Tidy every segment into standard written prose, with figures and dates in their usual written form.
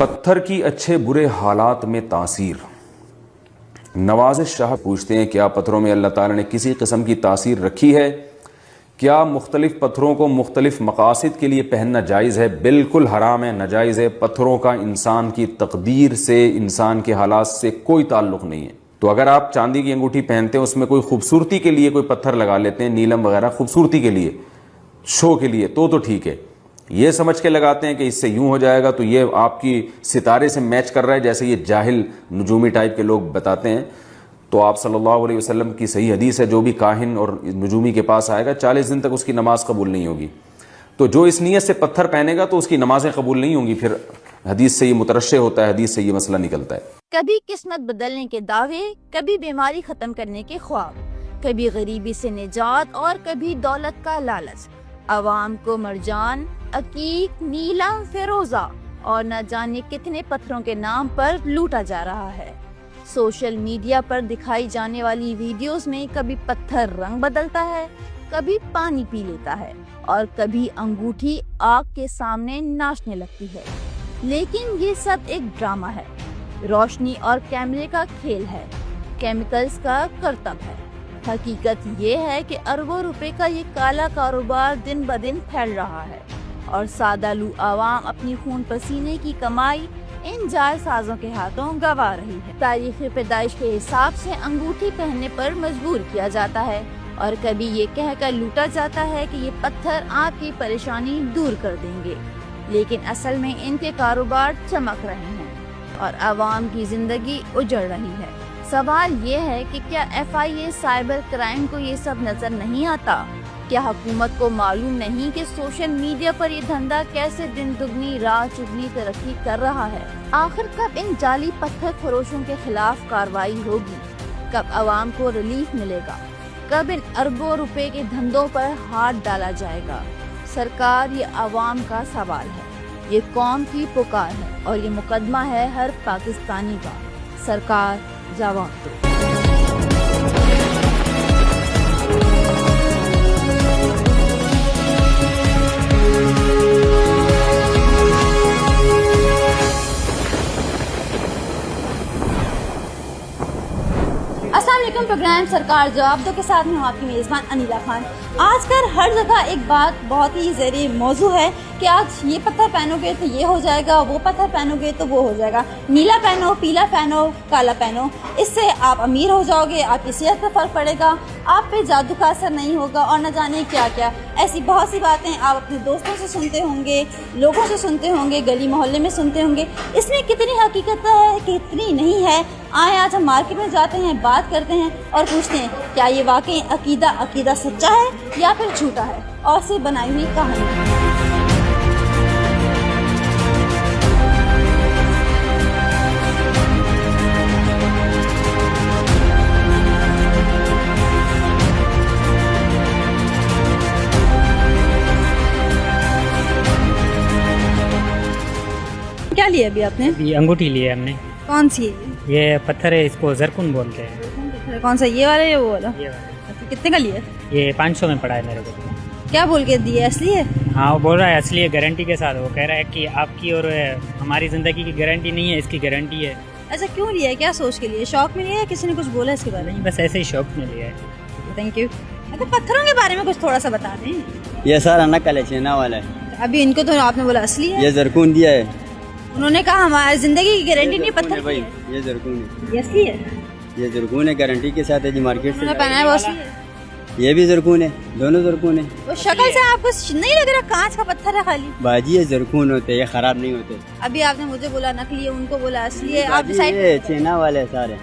पत्थर की अच्छे बुरे हालात में तासीर। नवाज़िश शाह पूछते हैं, क्या पत्थरों में अल्लाह ताला ने किसी किस्म की तासीर रखी है? क्या मुख्तलिफ पत्थरों को मुख्तलिफ मकासद के लिए पहनना जायज़ है? बिल्कुल हराम है, नाजायज़ है। पत्थरों का इंसान की तकदीर से, इंसान के हालात से कोई ताल्लुक़ नहीं है। तो अगर आप चांदी की अंगूठी पहनते हैं, उसमें कोई खूबसूरती के लिए कोई पत्थर लगा लेते हैं, नीलम वगैरह खूबसूरती के लिए, शो के लिए, तो ठीक है। ये समझ के लगाते हैं कि इससे यूं हो जाएगा, तो ये आपकी सितारे से मैच कर रहा है, जैसे ये जाहिल नजूमी टाइप के लोग बताते हैं। तो आप सल्लल्लाहु अलैहि वसल्लम की सही हदीस है, जो भी काहिन और नजूमी के पास आएगा 40 दिन तक उसकी नमाज कबूल नहीं होगी। तो जो इस नीयत से पत्थर पहनेगा तो उसकी नमाजें कबूल नहीं होंगी। फिर हदीस से ये मुतरश्शे होता है, हदीस से ये मसला निकलता है। कभी किस्मत बदलने के दावे, कभी बीमारी खत्म करने के ख्वाब, कभी गरीबी से निजात और कभी दौलत का लालच। अवाम को मरजान, अकीक, नीलम, फिरोजा और न जाने कितने पत्थरों के नाम पर लूटा जा रहा है। सोशल मीडिया पर दिखाई जाने वाली वीडियोस में कभी पत्थर रंग बदलता है, कभी पानी पी लेता है और कभी अंगूठी आग के सामने नाचने लगती है। लेकिन ये सब एक ड्रामा है, रोशनी और कैमरे का खेल है, केमिकल्स का करतब है। हकीकत ये है कि अरबों रुपए का ये काला कारोबार दिन ब दिन फैल रहा है और सादालू आवाम अपनी खून पसीने की कमाई इन जालसाजों के हाथों गंवा रही है। तारीख पैदाइश के हिसाब से अंगूठी पहनने पर मजबूर किया जाता है और कभी ये कहकर लूटा जाता है कि ये पत्थर आपकी परेशानी दूर कर देंगे, लेकिन असल में इनके कारोबार चमक रहे हैं और आवाम की जिंदगी उजड़ रही है। सवाल ये है कि क्या FIA साइबर क्राइम को ये सब नजर नहीं आता? क्या हुकूमत को मालूम नहीं कि सोशल मीडिया पर ये धंधा कैसे दिन दुगनी रात चुगनी तरक्की कर रहा है? आखिर कब इन जाली पत्थर फरोशों के खिलाफ कार्रवाई होगी? कब आवाम को रिलीफ मिलेगा? कब इन अरबों रुपए के धंधों पर हाथ डाला जाएगा? सरकार, ये आवाम का सवाल है, ये कौम की पुकार है और ये मुकदमा है हर पाकिस्तानी का। सरकार जवाब दो। अस्सलामुअलैकुम, प्रोग्राम सरकार जवाब दो के साथ में हूँ आपकी मेज़बान अनिला खान। आजकल हर जगह एक बात बहुत ही ज़रूरी मौजू है कि आज ये पत्थर पहनोगे तो ये हो जाएगा, वो पत्थर पहनोगे तो वो हो जाएगा। नीला पहनो, पीला पहनो, काला पहनो, इससे आप अमीर हो जाओगे, आपकी सेहत पर फर्क पड़ेगा, आप पे जादू का असर नहीं होगा और न जाने क्या क्या। ऐसी बहुत सी बातें आप अपने दोस्तों से सुनते होंगे, लोगों से सुनते होंगे, गली मोहल्ले में सुनते होंगे। इसमें कितनी हकीकत है, कितनी नहीं है, आए आज हम मार्केट में जाते हैं, बात करते हैं और पूछते हैं क्या ये वाकई अकीदा सच्चा है या फिर झूठा है, और से बनाई हुई कहानी। क्या लिया अभी आपने? ये अंगूठी ली है हमने। कौन सी है? ये पत्थर है, इसको जरकुन बोलते हैं। कौन सा, ये वाला या वो वाला? ये वाला। अच्छा, कितने का लिया? ये 500 में पड़ा है मेरे को। क्या बोल के दिए, असली है? हाँ, वो बोल रहा है असली है, गारंटी के साथ। वो कह रहा है कि आपकी और हमारी ज़िंदगी की गारंटी नहीं है, इसकी गारंटी है। अच्छा, क्यों लिया है, क्या सोच के लिए? शौक में लिया है, किसी ने कुछ बोला इसके बारे में? नहीं, बस ऐसे ही शौक में लिया है। Thank you. अच्छा, पत्थरों के बारे में कुछ थोड़ा सा बता दें। ये सारा नकल है, चीना वाला है। अभी इनको तो आपने बोला असली है। ये जरकून दिया है, उन्होंने कहा हमारी जिंदगी की गारंटी नहीं, पत्थर भाई। की है। ये जरकून है, ये असली है। ये जरकून है, गारंटी के साथ है जी। मार्केट से उन्होंने पहना है वो असली है। ये भी जरकून है, दोनों जरकून है। वो शक्ल से आपको नहीं लग रहा कांच का पत्थर है खाली? बाजी ये जरकून होते हैं, ये खराब नहीं होते। अभी आपने मुझे बोला नकली है, उनको बोला असली है, आप बाजी डिसाइड। ये चीना वाले है सारे।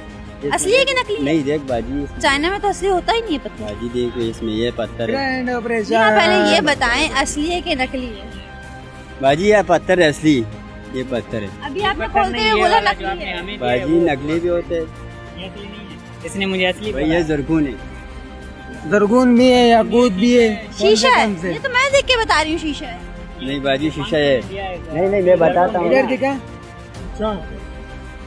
असली है कि नकली है? नहीं, देख बाजी, चाइना में तो असली होता ही नहीं है पत्थर। बाजी देखो, इसमें ये पत्थर है। जी, आप पहले ये बताएं असली है कि नकली है? बाजी ये पत्थर है, असली ये पत्थर है। अभी आपने खोलते हुए बोला नकली है। बाजी नकली भी होते हैं। ये असली नहीं है, इसने मुझे असली भाई ये जरकून है। जरगुन भी है, याकूत भी है। शीशा है, ये तो मैं देख के बता रही हूँ शीशा है। नहीं बाजी शीशा है। नहीं, मैं बताता हूँ। इधर दिखा।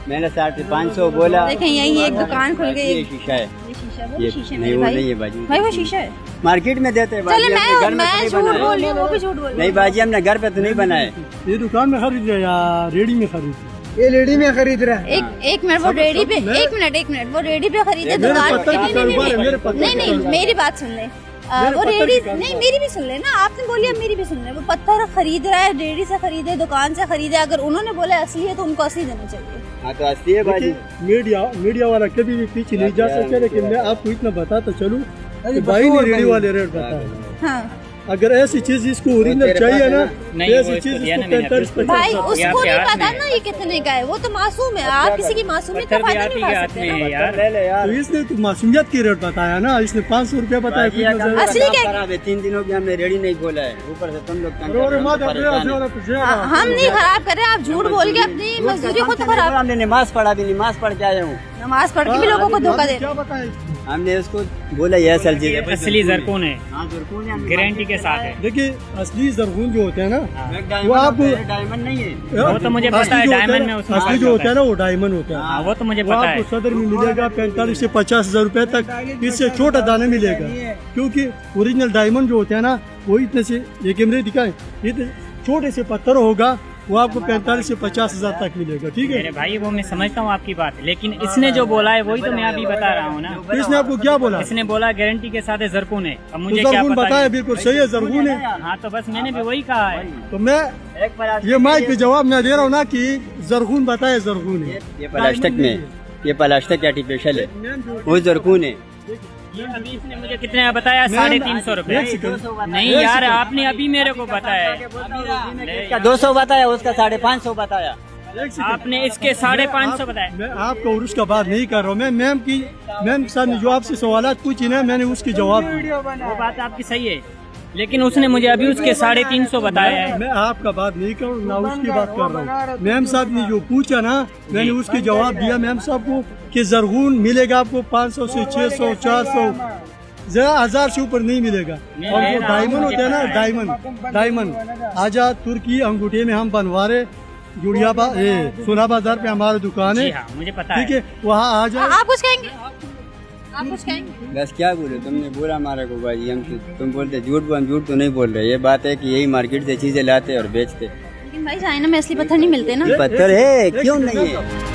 मैंने 550 बोला। देखें यही एक दुकान खुल गई। ये शीशा है, ये शीशा, वो ये शीशे नहीं मेरे वो भाई। नहीं है बाजी, भाई वो शीशा है। मार्केट में देते हैं चले बाजी, हमने घर में मैं तो झूठ नहीं बोल रही बनाया। हूँ, वो भी झूठ बोल रही नहीं है। बाजी, हमने घर पे तो नहीं बनाए। ये दुकान में खरीद रहे या रेडी में खरीद? ये रेडी में खरीद रहा है। एक मिनट, वो रेडी पे एक मिनट वो रेडी पे खरीदे मेरे दुकान पत्थर की कारोबार है, मेरे पत्थर की नहीं कारोबार। मेरी बात सुन ले। मेरे वो पत्थर रेडी की नहीं, मेरी भी सुन ले ना, आपने बोली अब मेरी भी सुन ले। वो पत्थर खरीद रहा है, रेडी से खरीदे, दुकान से खरीदे, अगर उन्होंने बोला असली है तो उनको असली देना चाहिए। हाँ तो असली है बाजी। मीडिया वाला कभी भी पीछे नहीं जा सकते, लेकिन मैं आपको इतना बताता चलूँ कि भाई ने रेडी वाले रेट बताया। हाँ अगर ऐसी चीज इसको ओरिजिनल चाहिए ना, नहीं, ऐसी वो चीज इसको दिया इसको ना मैंने, 45-50 भाई ये उसको आपके नहीं हाथ पता में ना ये कितने का है, वो तो मासूम है। आप किसी की मासूमियत का पत्थर भी फायदा आप ही नहीं के उठा हाथ सकते में ना। है यार। ले ले यार। तो इसने तो मासूमियत की रेट बताया ना, इसने 500 रुपया बताया। बाजी, ये काम असली काम क्या- खराब है, 3 दिनों की हमने रेडी नहीं खोला है, ऊपर से तुम लोग तंग कर रहे हो, अरे हम माँ, तो परेशान हैं। हम नहीं खराब कर रहे, आप झूठ बोल के अपनी मजदूरी को तो खराब। हमने नमाज पढ़ा भी, नमाज पढ़ के आया हूँ। नमाज पढ़ के भी लोगों को धोखा दे क्या रहे। बताया? हमने उसको बोला ये असल चीज है। असली जरकून है, हाँ, जरकून है, गारंटी के साथ है। देखिए असली जरगून जो होते हैं ना, एक वो डायमंड आप होता है, डायमंड नहीं है। वो तो मुझे पता असली है, जो होता डायमंड ना, में उसमें असली बात जो होता है होता ना वो डायमंड होता है। हाँ, वो तो मुझे वो पता आपको है। सदर में मिलेगा 45 से 50,000 रुपए तक, इससे छोटा दाना मिलेगा। क्योंकि ओरिजिनल डायमंड जो होते हैं ना, वो इतने से, ये कैमरे दिखाए, इतने छोटे से पत्थर होगा, वो आपको 45 से 50,000 तक मिलेगा। ठीक है, मेरे भाई वो मैं समझता हूँ आपकी बात, लेकिन इसने जो बोला है वही तो मैं अभी बता रहा हूँ ना। तो इसने आपको क्या बोला? इसने बोला गारंटी के साथ है, जरकून है। अब तो मुझे क्या जरगून पता बताया, है? बिल्कुल सही है, जरगून है। हाँ तो बस मैंने भी वही कहा है। तो मैं एक प्लास्टिक ये माइक पे जवाब मैं दे रहा हूँ ना कि जरगून बताया, जरगून है। ये प्लास्टिक में, ये प्लास्टिक आर्टिफिशियल है, वो जरकून है। ये अभी इसने मुझे कितने का बताया? 350 रुपए। एक सेकंड। नहीं यार, आपने अभी मेरे को बताया है। इसका 200 बताया, उसका 550 बताया। एक सेकंड। आपने इसके 550 बताया। मैं आपको और उसका बात नहीं कर रहा हूँ, मैं मैम के साथ जो आपसे सवाल पूछी ना, मैंने उसके जवाब दिए। वो बात आपकी सही है, लेकिन उसने मुझे अभी उसके 350 बताया है। मैं आपका बात नहीं कर रहा हूँ, ना उसकी बात कर रहा हूँ। मैम साहब ने जो पूछा ना, मैंने उसके जवाब दिया मैम साहब को कि जरगून मिलेगा आपको 500 से 600 400, जरा 1000 से ऊपर नहीं मिलेगा। और जो डायमंड होता है ना, डायमंड आजा तुर्की अंगूठे में हम बनवा रहे, जुड़िया सोना बाजार पे हमारी दुकान जी है। हाँ, मुझे पता है। ठीक है, वहाँ आ जाए। आप कुछ कहेंगे? आप कुछ कहेंगे? बस क्या बोले, तुमने बोला हमारे को बाजी, हम तुम बोलते झूठ, हम झूठ तो नहीं बोल रहे। ये बात है कि यही मार्केट से चीजें लाते और बेचते। लेकिन भाई चाइना में असली पत्थर नहीं मिलते ना। पत्थर है, क्यों नहीं है?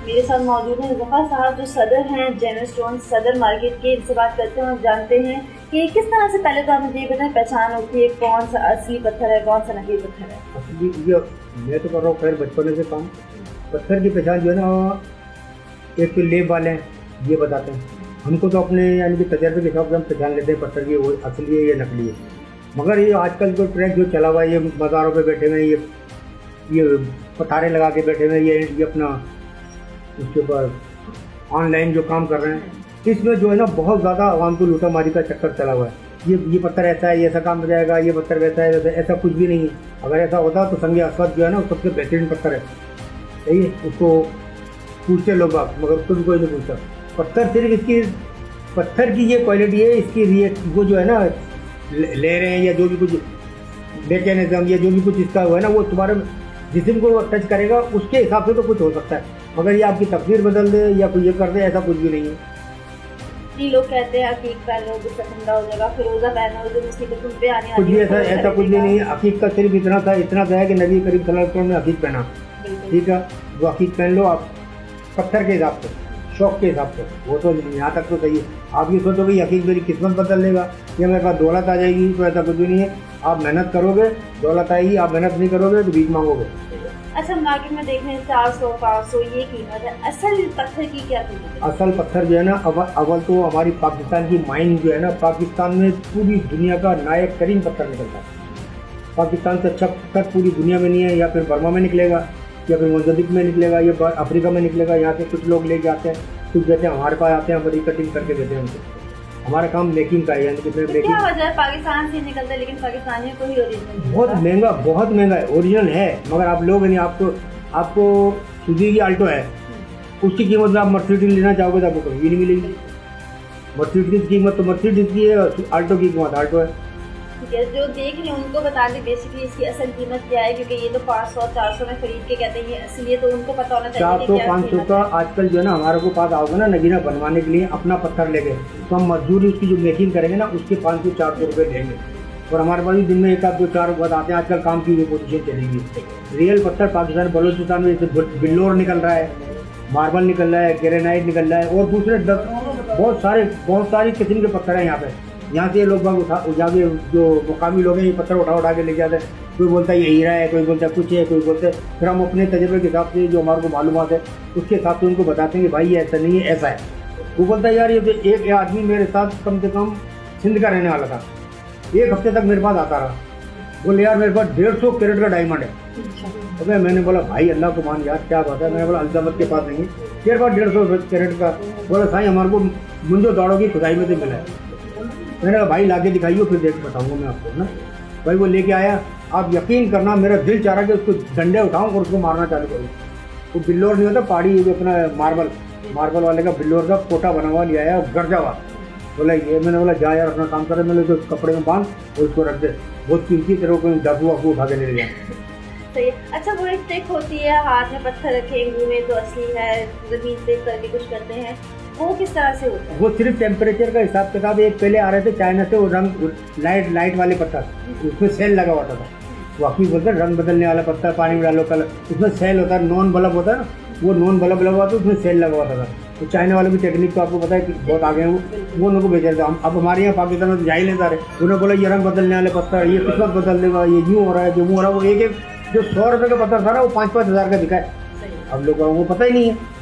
मेरे साथ मौजूद हैं जफर साहब, जो सदर हैं जनरल स्टोन सदर मार्केट के। इनसे बात करते हैं और जानते हैं कि किस तरह से, पहले तो आप मुझे ये बताएं, पहचान होती है कौन सा असली पत्थर है, कौन सा नकली पत्थर है? असली ये मैं तो कर रहा हूँ खैर बचपन से काम। पत्थर की पहचान जो है ना, एक तो लेब वाले हैं, ये बताते हैं हमको, तो अपने यानी कि तजर्बे के हिसाब से हम पहचान लेते हैं पत्थर की वो असली है या नकली है। मगर ये आजकल जो ट्रेंड जो चला हुआ है, ये बाज़ारों पे बैठे हुए, ये पतारे लगा के बैठे हुए, ये अपना उसके ऊपर ऑनलाइन जो काम कर रहे हैं, इसमें जो है ना बहुत ज़्यादा आवाम को लूटा मारी का चक्कर चला हुआ है। ये पत्थर ऐसा है, ये ऐसा काम हो जाएगा, ये पत्थर वैसा है, वैसा, ऐसा कुछ भी नहीं है। अगर ऐसा होता तो संग असवद जो है ना, वो सबसे बेहतरीन पत्थर है, सही है। उसको पूछते लोग आप, मगर उसको भी कोई नहीं पूछता। पत्थर सिर्फ इसकी, पत्थर की ये क्वालिटी है, इसकी वो जो है ना ले रहे हैं, या जो भी कुछ मैकेनिज्म या जो भी कुछ इसका हुआ है ना, वो तुम्हारे जिस्म को टच करेगा, उसके हिसाब से तो कुछ हो सकता है। मगर ये आपकी तकदीर बदल दे या कोई ये कर दे, ऐसा कुछ भी नहीं है। लोग कहते हैं अकीक पहनो जिससे ठंडा हो जाएगा, फिरोजा पहनो जो मुसीबत तुम पे आने कुछ वाली भी है, ऐसा कुछ भी नहीं है। हकीक का सिर्फ इतना था कि नबी करीम सल्लल्लाहु अलैहि वसल्लम ने हकीक पहना, ठीक है, वो हकीक पहन लो आप पत्थर के हिसाब से, शौक के हिसाब से, वो तो यहाँ तक तो सही है। आप ये सोचो कि हकीक मेरी किस्मत बदल लेगा या मेरे पास दौलत आ जाएगी, तो ऐसा कुछ भी नहीं है। आप मेहनत करोगे दौलत आएगी, आप मेहनत नहीं करोगे तो भीख मांगोगे। अच्छा, मार्केट में देख रहे हैं 400 500 ये कीमत है, असल पत्थर की क्या कीमत है? असल पत्थर जो है ना, अव्वल तो हमारी पाकिस्तान की माइन जो है ना, पाकिस्तान में पूरी दुनिया का नायक तरीन पत्थर निकलता है। पाकिस्तान से अच्छा पत्थर पूरी दुनिया में नहीं है। या फिर बर्मा में निकलेगा, या फिर मोज़ाम्बिक में निकलेगा, या अफ्रीका में निकलेगा। यहाँ से कुछ लोग ले जाते हैं, कुछ देते हैं, हमारे पास आते हैं, बड़ी कटिंग करके देते हैं हमको। हमारा काम मेकिंग का है, यानी कि तो क्या वजह है पाकिस्तान से निकलता है लेकिन पाकिस्तानियों को ही ओरिजिनल? बहुत महंगा है। ओरिजिनल है, मगर आप लोग नहीं, आपको सुजुकी की आल्टो है, उसकी कीमत में आप मर्सिडीज लेना चाहोगे तो आपको कभी भी नहीं मिलेगी। मर्सिडीज की कीमत तो मर्सिडीज की है, आल्टो की कीमत आल्टो है। ठीक है, जो देख रहे हैं उनको बता दें बेसिकली इसकी असल कीमत क्या है, क्योंकि ये तो 500-400 में खरीद के कहते हैं, इसलिए तो उनको पता होना चाहिए 400-500 का आजकल जो है ना हमारे को पास आओगे ना नगीना बनवाने के लिए अपना पत्थर लेके, तो हम मजदूरी उसकी जो मेकिंग करेंगे ना उसके 500-400 रुपये लेंगे। और हमारे पास भी दिन में 1 आध 2 4 बताते हैं आजकल काम की भी पोजीशन चलेगी। रियल पत्थर पाकिस्तान बलूचिस्तान में जैसे बिल्लोर निकल रहा है, मार्बल निकल रहा है, ग्रेनाइट निकल रहा है और दूसरे बहुत सारी किस्म के पत्थर हैं यहाँ पे। यहाँ से लोग बाग उठा के जो मुकामी लोग हैं ये पत्थर उठा के लेके आते हैं। कोई बोलता है ये हीरा है, कोई बोलता है कुछ है, कोई बोलते हैं। फिर हम अपने तजुर्बे के हिसाब से जो हमारे को मालूमात है उसके हिसाब से उनको बताते हैं कि भाई ये ऐसा नहीं है, ऐसा है। वो बोलता है यार ये तो एक आदमी मेरे साथ कम से कम सिंध का रहने वाला था, 1 हफ्ते तक मेरे पास आता रहा, बोले यार मेरे पास 150 कैरेट का डायमंड है। तो मैंने बोला भाई अल्लाह को मान यार क्या बात है। मैंने बोला अल्तामत के पास नहीं है, तेरे पास 150 कैरेट का। बोला साईं हमारे को मुंजो दौड़ो की खुदाई में से मिला है। मैंने कहा भाई लाके दिखाइए फिर देख बताऊंगा मैं आपको ना। भाई वो लेके आया, आप यकीन करना मेरा दिल चाह रहा कि उसको डंडे उठाऊं और उसको मारना चालू करूँ। वो बिल्लोर नहीं होता पहाड़ी, जो अपना मार्बल वाले का बिल्लोर का कोटा बना हुआ लिया आया गर्जा हुआ। बोला ये, मैंने बोला जा यार अपना काम करे, मैंने तो कपड़े में बांध और उसको रख दे, बहुत कीमती तेरे को डाकू वाकू उठा के ले लिया। सही। अच्छा, वो एक ट्रिक होती है हाथ में पत्थर रखे घूमे तो असली है, जमीन पे करके कुछ करते हैं, वो किस तरह से होता है? वो सिर्फ टेम्परेचर का हिसाब किताब। एक पहले आ रहे थे चाइना से वो रंग लाइट वाले पत्थर, उसमें सेल लगा होता था। वाकई बोलते रंग बदलने वाला पत्थर, पानी में डालो कलर, उसमें सेल होता है, नॉन बल्ब होता है ना, वो नॉन बल्ब लगा हुआ था, उसमें सेल लगा हुआ था। तो चाइना वाले भी टेक्निक तो आपको पता है कि बहुत आगे हैं वो उनको बेच रहे थे। हम अब हमारे यहाँ पाकिस्तान में तो जा ही लेता रहे। उन्होंने बोला ये रंग बदलने वाले पत्थर, ये किस्मत बदल देगा, ये यूँ हो रहा है, जो वो हो रहा है। वो एक जो 100 रुपये का पत्थर था ना वो 5-5 हज़ार का दिखा है। अब लोगों को पता ही नहीं है।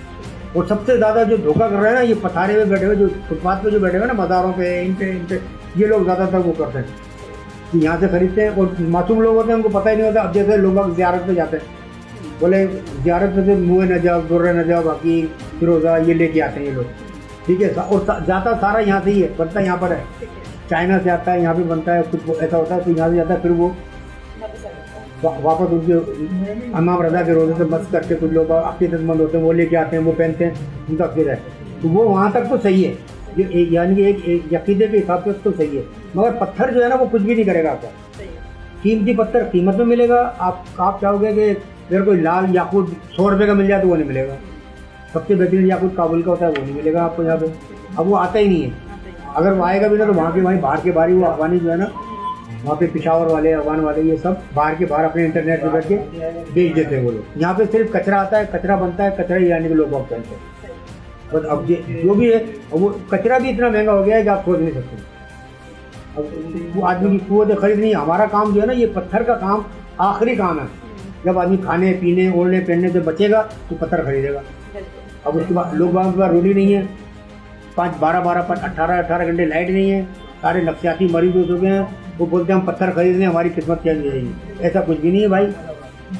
और सबसे ज़्यादा जो धोखा कर रहे हैं ना ये पथारे में बैठे हुए, जो फुटपाथ पे जो बैठे हुए ना बाजारों पे, इन पे ये लोग ज़्यादातर वो करते हैं कि यहाँ से खरीदते हैं। और मासूम लोग होते हैं उनको पता ही नहीं होता। अब जैसे लोग ज़ियारत पे जाते हैं, बोले ज़ियारत पे से मुँह नजाब, दुर्र नजाब, बाकी फिरोज़ा ये लेके आते हैं ये लोग, ठीक है। और जाता सारा यहाँ से ही है, बनता यहाँ पर है, चाइना से आता है, यहाँ पे बनता है, कुछ ऐसा होता है तो यहाँ से जाता है, फिर वो वापस उनके इमाम रज़ा के रोज़े से बस करके कुछ लोग अक़ीदतमंद होते हैं वो लेके आते हैं, वो पहनते हैं, उनका फिर है। तो वो वहाँ तक तो सही है, यानी कि एक अक़ीदे के हिसाब से तो सही है। मगर पत्थर जो है ना वो कुछ भी नहीं करेगा आपका। कीमती पत्थर कीमत में मिलेगा। आप चाहोगे कि अगर कोई लाल याकूत 100 रुपये का मिल जाए तो वो नहीं मिलेगा। सबसे बेहतरीन याकूत काबुल का होता है, वो नहीं मिलेगा आपको यहाँ पे। अब वो आता ही नहीं है। अगर वो आएगा भी ना तो वहाँ के वहीं बाहर के बाहर ही वो अफगानी जो है ना, वहाँ पे पिशावर वाले, अफगान वाले, ये सब बाहर के बाहर अपने इंटरनेट पे बैठ के बेच देते हैं वो लोग। यहाँ पे सिर्फ कचरा आता है, कचरा बनता है, कचरा ही यानी कि लोग बहुत पहनते हैं। बस अब जो भी है वो कचरा भी इतना महंगा हो गया है कि आप सोच नहीं सकते। अब वो आदमी की कुव्वत खरीद नहीं। हमारा काम जो है ना ये पत्थर का काम आखिरी काम है। जब आदमी खाने पीने ओढ़ने पहनने से बचेगा तो पत्थर खरीदेगा। अब उसके बाद लोग वहाँ के पास रोटी नहीं है, 18 घंटे लाइट नहीं है, सारे नक्सियाती मरीज हो चुके हैं, वो बोलते हैं हम पत्थर खरीद लें हमारी किस्मत चेंज हो जाएगी। ऐसा कुछ भी नहीं है भाई,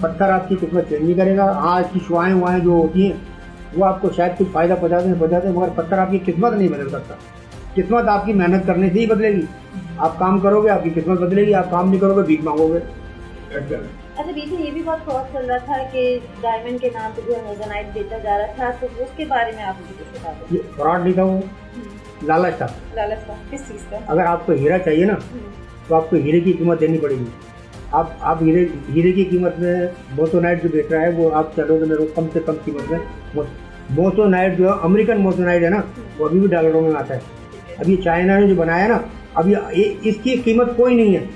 पत्थर आपकी किस्मत चेंज नहीं करेगा। हाँ, इसकी शुआएँ वुआएँ जो होती हैं वो आपको शायद कुछ फ़ायदा पहुँचाते हैं, मगर पत्थर आपकी किस्मत नहीं बदल सकता। किस्मत आपकी मेहनत करने से ही बदलेगी। आप काम करोगे आपकी किस्मत बदलेगी, आप काम नहीं करोगे भीख मांगोगे। अच्छा, बीच में ये भी बहुत फ्रॉड चल रहा था कि डायमंड के नाम पे जो मोज़ेनाइट बेचा जा रहा था, तो उसके बारे में आप मुझे कुछ बता दो। ये फ्रॉड नहीं था, वो लालच था। लालच था किस चीज़ का? अगर आपको हीरा चाहिए ना तो आपको हीरे की कीमत देनी पड़ेगी। आप हीरे की कीमत में मोज़ेनाइट जो बेच रहा है वो आप चलोगे मेरे को कम से कम कीमत में। मोज़ेनाइट जो है अमेरिकन मोज़ेनाइट है ना, वो अभी भी डॉलरों में आता है। अभी चाइना ने जो बनाया ना, अभी इसकी कीमत कोई नहीं है।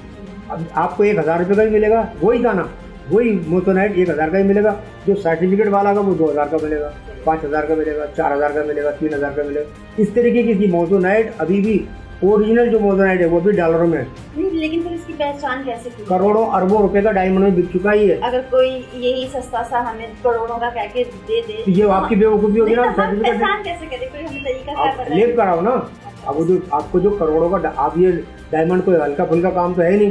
अब आपको 1000 रुपये का ही मिलेगा, वही दाना, वही मोज़ेनाइट 1000 का ही मिलेगा। जो सर्टिफिकेट वाला का वो 2000 का मिलेगा, 5000 का मिलेगा, 4000 का मिलेगा, 3000 का मिलेगा। इस तरीके की मोज़ेनाइट अभी भी ओरिजिनल जो मोज़ेनाइट है वो भी डॉलरों में है। लेकिन फिर इसकी पहचान कैसे की? करोड़ों अरबों रुपए का डायमंड में बिक चुका ही है। अगर कोई यही सस्ता सा हमें करोड़ों का पैकेज दे दे तो ये आपकी बेवकूफ़ी होगी ना। पहचान कैसे करे? कोई हमें तरीका क्या पता है? लेप कराओ ना। अब वो जो आपको जो करोड़ों का, आप ये डायमंड कोई हल्का फुल्का काम तो है नहीं,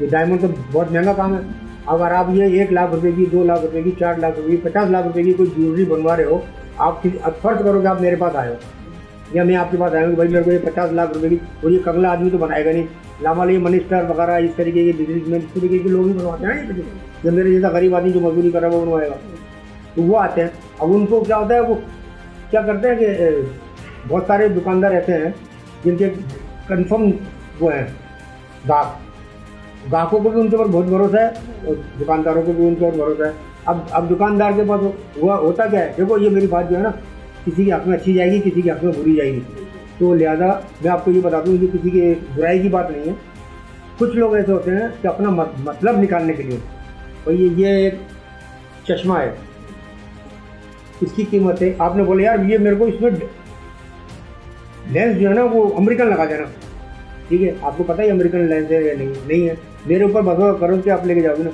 ये डायमंड तो बहुत महंगा काम है। अगर आप ये 1 लाख रुपए की, 2 लाख रुपए की, 4 लाख रुपए की, 50 लाख रुपए की कोई ज्वेलरी बनवा रहे हो, आप फर्ज करो कि आप मेरे पास आए हो या मैं आपके पास आया हूँ, भाई मेरे को ये 50 लाख रुपए की, और ये कंगला आदमी तो बनाएगा नहीं। लामाल ये मिनिस्टर वगैरह इस तरीके के बिजनेसमैन, इस तरीके के लोग ही बनवाते हैं। ये मेरे जैसा गरीब आदमी जो मजदूरी कर रहा है वो बनवाएगा। तो वो आते हैं। अब उनको क्या होता है, वो क्या करते हैं कि बहुत सारे दुकानदार ऐसे हैं जिनके कंफर्म वो हैं ग्राहकों को भी उनके ऊपर बहुत भरोसा है और दुकानदारों को भी उनके ऊपर भरोसा है। अब दुकानदार के पास हुआ होता क्या है, देखो ये मेरी बात जो है ना, किसी के हक में अच्छी जाएगी, किसी के हक में बुरी जाएगी। तो लिहाजा मैं आपको ये बता दूँ, ये किसी की बुराई की बात नहीं है। कुछ लोग ऐसे होते हैं कि अपना मतलब निकालने के लिए, और ये एक चश्मा है, इसकी कीमत है, आपने बोला यार ये मेरे को इसमें लेंस जो है ना वो अमेरिकन लगा देना, ठीक है, आपको पता है अमेरिकन लेंस है या नहीं है, मेरे ऊपर भरोसा करो कि आप लेके जाओगे ना।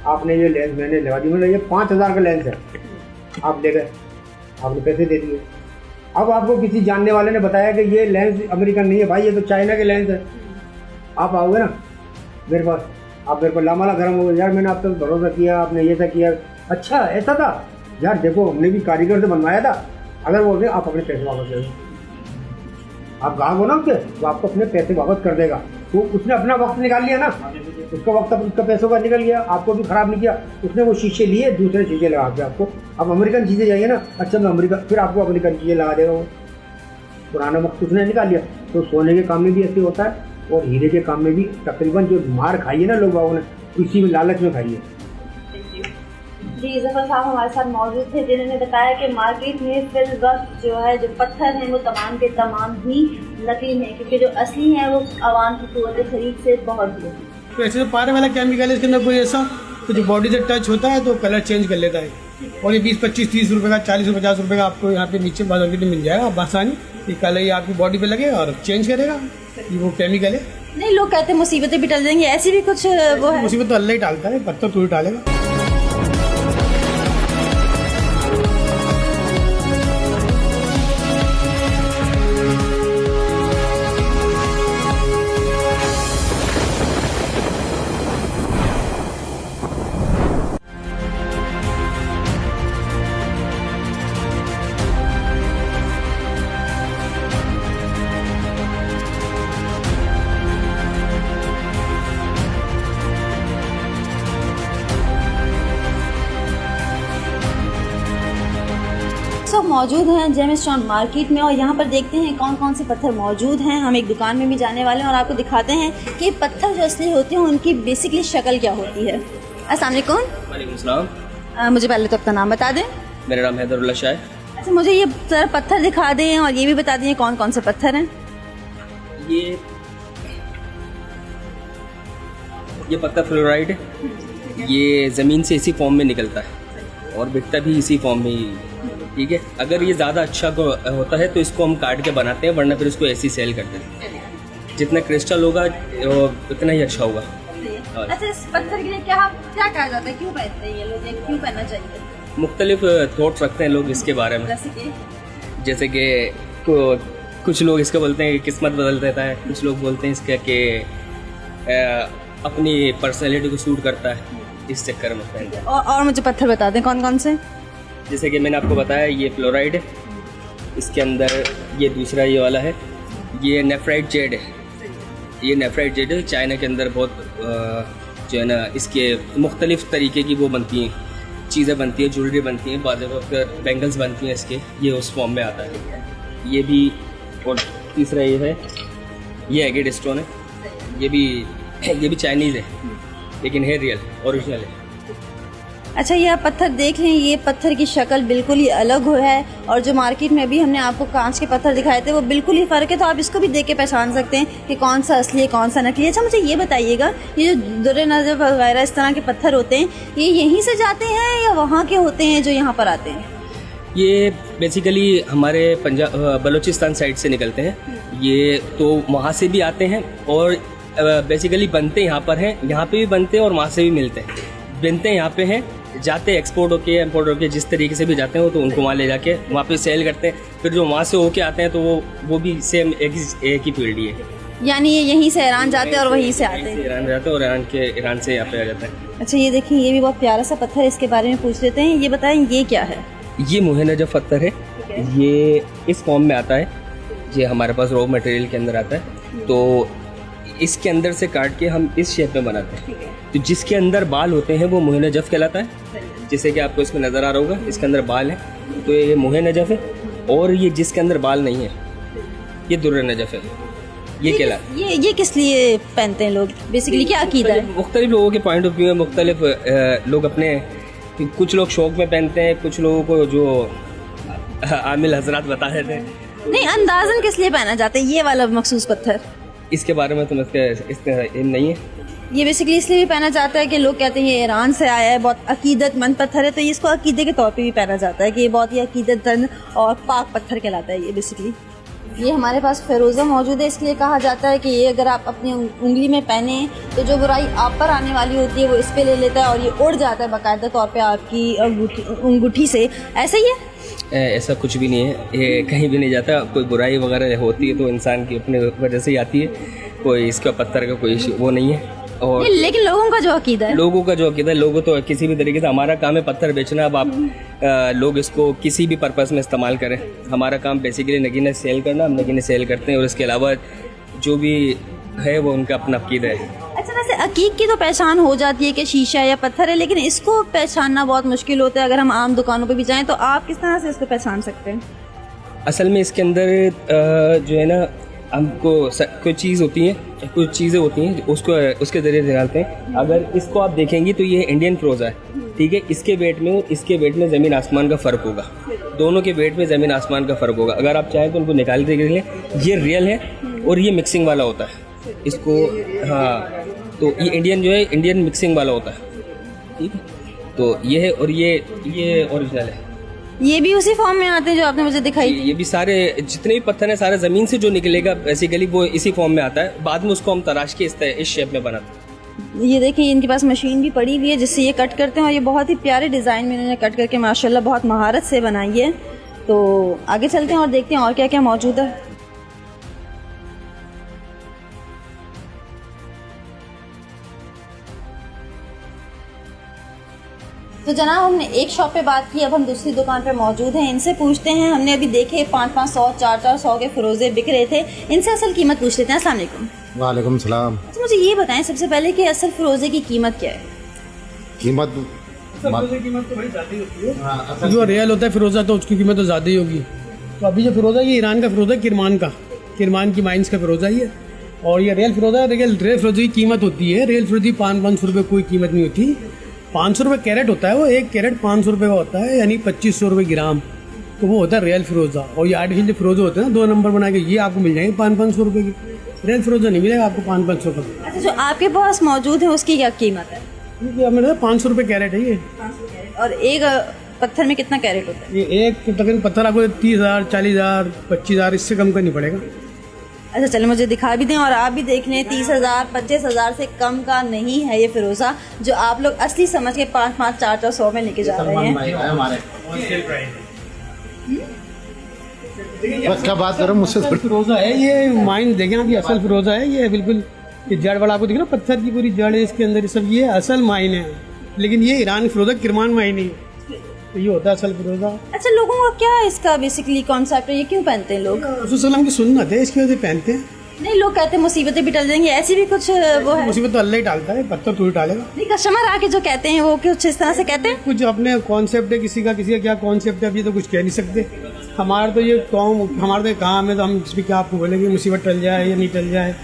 आपने ये लेंस मैंने लगा दी, मतलब ये 5,000 का लेंस है, आप ले गए, आपने पैसे दे दिए। अब आपको किसी जानने वाले ने बताया कि ये लेंस अमेरिकन नहीं है भाई, ये तो चाइना के लेंस है। आप आओगे ना मेरे पास, आप मेरे को लामाला गर्म हो गए, यार मैंने आप तक भरोसा किया, आपने ये सा किया, अच्छा ऐसा था यार, देखो हमने भी कारीगर से बनवाया था। अगर बोल रहे आप अपने पैसे वापस दे दो, आप गाहक हो ना उसके, वो आपको अपने पैसे वापस कर देगा। तो उसने अपना वक्त निकाल लिया ना, उसका वक्त उसका पैसों का निकल गया, आपको भी खराब नहीं किया। उसने वो शीशे लिए, दूसरे शीशे लगा के आपको, अब अमेरिकन चीज़ें चाहिए ना, अच्छा मैं अमेरिकन, फिर आपको अमेरिकन चीज़ें लगा देगा वो, पुराना वक्त उसने निकाल लिया। तो सोने के काम में भी ऐसे होता है और हीरे के काम में भी तकरीबन जो मार खाई है ना लोग बागों ने, इसी में लालच में खाई है। जी जफर साहब हमारे साथ मौजूद थे, जिन्होंने बताया कि मार्केट में फिल वक्त जो है जो पत्थर हैं वो तमाम के तमाम ही नकली हैं, क्योंकि जो असली हैं वो आवाम की क़ुव्वत खरीद से बहुत दूर है। तो ऐसे तो पारे वाला केमिकल है, इसके अंदर कोई ऐसा तो जो बॉडी से टच होता है तो कलर चेंज कर लेता है। और ये 20, 25, 30 रुपये का, 40, 50 रुपये का आपको यहाँ पे नीचे बाजार में मिल जाएगा आसानी। ये कलर ये आपकी बॉडी पे लगेगा और चेंज करेगा, ये वो केमिकल है। नहीं, लोग कहते हैं मुसीबतें भी टल जाएंगी, ऐसी भी कुछ वो है? मुसीबत तो अल्लाह ही डालता है, पत्थर थोड़ी डालेगा। सब मौजूद हैं जेम स्टोन मार्केट में, और यहाँ पर देखते हैं कौन कौन से पत्थर मौजूद हैं। हम एक दुकान में भी जाने वाले हैं और आपको दिखाते हैं कि पत्थर जो असली होते हैं उनकी बेसिकली शक्ल क्या होती है। अस्सलाम वालेकुम। वालेकुम सलाम। मुझे पहले तो अपना नाम बता दें। मेरा नाम हैदरुल्लाह शाह है। अच्छा, मुझे ये सारा पत्थर दिखा दें और ये भी बता दें कौन कौन से पत्थर हैं। ये पत्थर फ्लोराइड है, ये ज़मीन से इसी फॉर्म में निकलता है और बिकता भी इसी फॉर्म में ही, ठीक है। अगर ये ज़्यादा अच्छा होता है तो इसको हम काट के बनाते हैं, वरना फिर इसको ऐसे ही सेल करते हैं। जितना क्रिस्टल होगा उतना ही अच्छा होगा। अच्छा, इस पत्थर के लिए क्या कहा जाता है, क्यों पहनते हैं ये लोग, क्यों पहनना चाहिए? मुख्तलिफ थॉट्स रखते हैं लोग इसके बारे में, जैसे कि कुछ लोग इसका बोलते हैं कि किस्मत बदल देता है, कुछ लोग बोलते हैं इसका कि अपनी पर्सनैलिटी को सूट करता है, इस चक्कर में पहनते हैं। और मुझे पत्थर बता दें कौन कौन से। जैसे कि मैंने आपको बताया ये फ्लोराइड है, इसके अंदर ये दूसरा ये वाला है, ये नेफ्राइट जेड है। ये नेफ्राइट जेड है, चाइना के अंदर बहुत जो है ना इसके मुख्तलिफ तरीके की वो बनती हैं, चीज़ें बनती हैं, ज्वेलरी बनती हैं, बाद वक्त बैंगल्स बनती हैं इसके, ये उस फॉर्म में आता है। ये भी, और तीसरा ये है, ये एगेड स्टोन है, ये भी चाइनीज़ है लेकिन है रियल, ओरिजिनल है। अच्छा, ये आप पत्थर देख लें, ये पत्थर की शक्ल बिल्कुल ही अलग हो है, और जो मार्केट में भी हमने आपको कांच के पत्थर दिखाए थे वो बिल्कुल ही फ़र्क है। तो आप इसको भी देख के पहचान सकते हैं कि कौन सा असली है कौन सा नकली है। अच्छा, मुझे ये बताइएगा, ये जो दुर्रे नज़र वगैरह इस तरह के पत्थर होते हैं, ये यहीं से जाते हैं या वहाँ के होते हैं जो यहाँ पर आते हैं? ये बेसिकली हमारे पंजाब बलूचिस्तान साइड से निकलते हैं, ये तो वहाँ से भी आते हैं और बेसिकली बनते यहाँ पर हैं, यहाँ पे भी बनते हैं और वहाँ से भी मिलते हैं। बनते यहाँ पे हैं, जाते एक्सपोर्ट होके इम्पोर्ट होके जिस तरीके से भी जाते हैं वो, तो उनको वहाँ ले जाके वहाँ पे सेल करते हैं। फिर जो वहाँ से होके आते हैं तो वो भी सेम एक ही फील्ड ही है, यानी ये यहीं से ईरान जाते हैं और वहीं से आते हैं। ईरान जाते हैं और ईरान से यहाँ पे आ जाता है। अच्छा, ये देखिए, ये भी बहुत प्यारा सा पत्थर है, इसके बारे में पूछ लेते हैं। ये बताएं ये क्या है? ये मोहनजो पत्थर है, ये इस फॉर्म में आता है, ये हमारे पास रॉ मटेरियल के अंदर आता है। तो इसके अंदर से काट के हम इस शेप में बनाते हैं। तो जिसके अंदर बाल होते हैं वो मुँह नजफ कहलाता है, जैसे कि आपको इसमें नज़र आ रहा होगा, इसके अंदर बाल है तो ये मुँह नजफ है। और ये जिसके अंदर बाल नहीं है ये दुर्र नजफ है, ये कहला। ये किस लिए पहनते हैं लोग, बेसिकली क्या अकीदा है? मुख्तलिफ लोगों के पॉइंट ऑफ व्यू है, मुख्तलिफ लोग अपने, कुछ लोग शौक में पहनते हैं, कुछ लोगों को जो आमिल हजरात बता रहे थे। नहीं, अंदाजन किस लिए पहना जाता है ये वाला मखसूस पत्थर? इसके बारे में तो इसका इल्म नहीं है। ये बेसिकली इसलिए भी पहना जाता है कि लोग कहते हैं ये ईरान से आया है, बहुत अकीदतमंद पत्थर है, तो इसको अकीदे के तौर पे भी पहना जाता है कि ये बहुत ही अकीदतमंद और पाक पत्थर कहलाता है ये बेसिकली। ये हमारे पास फेरोज़ा मौजूद है, इसलिए कहा जाता है कि ये अगर आप अपनी उंगली में पहने तो जो बुराई आप पर आने वाली होती है वो इस पे ले लेता है और ये उड़ जाता है बाकायदा तौर पे आपकी अंगूठी से। ऐसा ही है? ऐसा कुछ भी नहीं है, ये कहीं भी नहीं जाता। कोई बुराई वगैरह होती है तो इंसान की अपने वजह से ही आती है, कोई इसका पत्थर का कोई वो नहीं है। और लेकिन लोगों का जो अकीदा है, लोगों तो किसी भी तरीके से, हमारा काम है पत्थर बेचना। अब आप लोग इसको किसी भी पर्पस में इस्तेमाल करें, हमारा काम बेसिकली नगीने सेल करना, हम नगीने सेल करते हैं और इसके अलावा जो भी है वो उनका अपना अकीदा है। अच्छा, वैसे अकीक की तो पहचान हो जाती है कि शीशा या पत्थर है, लेकिन इसको पहचानना बहुत मुश्किल होता है। अगर हम आम दुकानों पे भी जाएं तो आप किस तरह से इसको पहचान सकते हैं? असल में इसके अंदर जो है ना, हमको कुछ चीज़ें होती हैं उसको उसके ज़रिए निकालते हैं। अगर इसको आप देखेंगी तो ये इंडियन फ़िरोज़ा है, ठीक है। इसके वेट में ज़मीन आसमान का फ़र्क होगा, दोनों के वेट में ज़मीन आसमान का फ़र्क होगा। अगर आप चाहें तो उनको निकाल के लिए, ये रियल है और ये मिक्सिंग वाला होता है इसको। हाँ, तो ये इंडियन मिक्सिंग वाला होता है, ठीक है। तो ये है और ये ओरिजिनल है। ये भी उसी फॉर्म में आते हैं जो आपने मुझे दिखाई? ये भी सारे जितने भी पत्थर हैं सारे ज़मीन से जो निकलेगा बेसिकली वो इसी फॉर्म में आता है। बाद में उसको हम तराश के इस शेप में बनाते हैं। ये देखिए, इनके पास मशीन भी पड़ी हुई है जिससे ये कट करते हैं और ये बहुत ही प्यारे डिज़ाइन में इन्होंने कट करके माशाल्लाह बहुत महारत से बनाई है। तो आगे चलते हैं और देखते हैं और क्या क्या मौजूद है। तो जनाब, हमने एक शॉप पे बात की, अब हम दूसरी दुकान पे मौजूद हैं, इनसे पूछते हैं। हमने अभी देखे 500-500, 400-400 के फिरोजे बिक रहे थे, इनसे असल कीमत पूछ लेते हैं। अस्सलाम वालेकुम। वालेकुम सलाम। तो मुझे ये बताएं सबसे पहले कि असल फिरोजे की कीमत क्या है? कीमत तो बड़ी ज़्यादा ही होती है। जो रियल होता है फिरोजा तो उसकी कीमत तो ज़्यादा ही होगी। तो अभी जो फिरोजा, ये ईरान का फिरोजा, किरमान की माइंस का फिरोजा ही है। और ये रियल फिरोजा, रियल फिरोजे की कीमत होती है। रियल फिरोजी 500 रुपये कोई कीमत नहीं होती। 500 रुपये कैरेट होता है, वो 1 कैरेट 500 रुपये का होता है, यानी 2500 रुपये ग्राम। तो वो होता है रियल फिरोजा। और ये आर्टिफिशियल फिरोजे होते हैं 2 नंबर बना के, ये आपको मिल जाएंगे 500-500 रुपये की। रियल फिरोजा नहीं मिलेगा आपको 500-500 रुपये। अच्छा, जो आपके पास मौजूद है उसकी क्या कीमत है? मेरा 500 रुपये कैरेट है ये। और एक पत्थर में कितना कैरेट होता है? ये एक तकरीबन पत्थर आपको 30,000, 40,000, 25,000 इससे कम का नहीं पड़ेगा। अच्छा, चलो मुझे दिखा भी दें और आप भी देख लें। 30,000, 25,000 से कम का नहीं है ये फिरोजा, जो आप लोग असली समझ के 5-5, 400 में लेके जा रहे हैं। क्या बात करो मुझसे? फिरोजा है ये, माइन देखें आप, ये असल फिरोजा है ये। बिल्कुल ये जड़ वाला आपको दिख रहा है, पत्थर की पूरी जड़ है इसके अंदर, सब ये असल माइन है। लेकिन ये ईरान फिरोजा किरमान माइन है, तो ये होता है असल फिरोजा। अच्छा, लोगों का क्या इसका बेसिकली कॉन्सेप्ट है, ये क्यों पहनते हैं लोग? रसूल की सुन्नत है, इसकी वजह से पहनते हैं। नहीं, लोग कहते हैं मुसीबतें भी टल जाएंगी, ऐसी भी कुछ वो है? मुसीबत तो अल्लाह ही डालता है, पत्थर थोड़ी डालेगा। नहीं, कस्टमर आके जो कहते हैं वो कुछ इस तरह से कहते हैं। कुछ अपने कॉन्सेप्ट है, किसी का क्या कॉन्सेप्ट है, अब ये तो कुछ कह नहीं सकते। हमारा तो ये हमारा तो काम है, तो हम इस पर क्या आपको बोलेंगे मुसीबत टल जाए या नहीं टल जाए,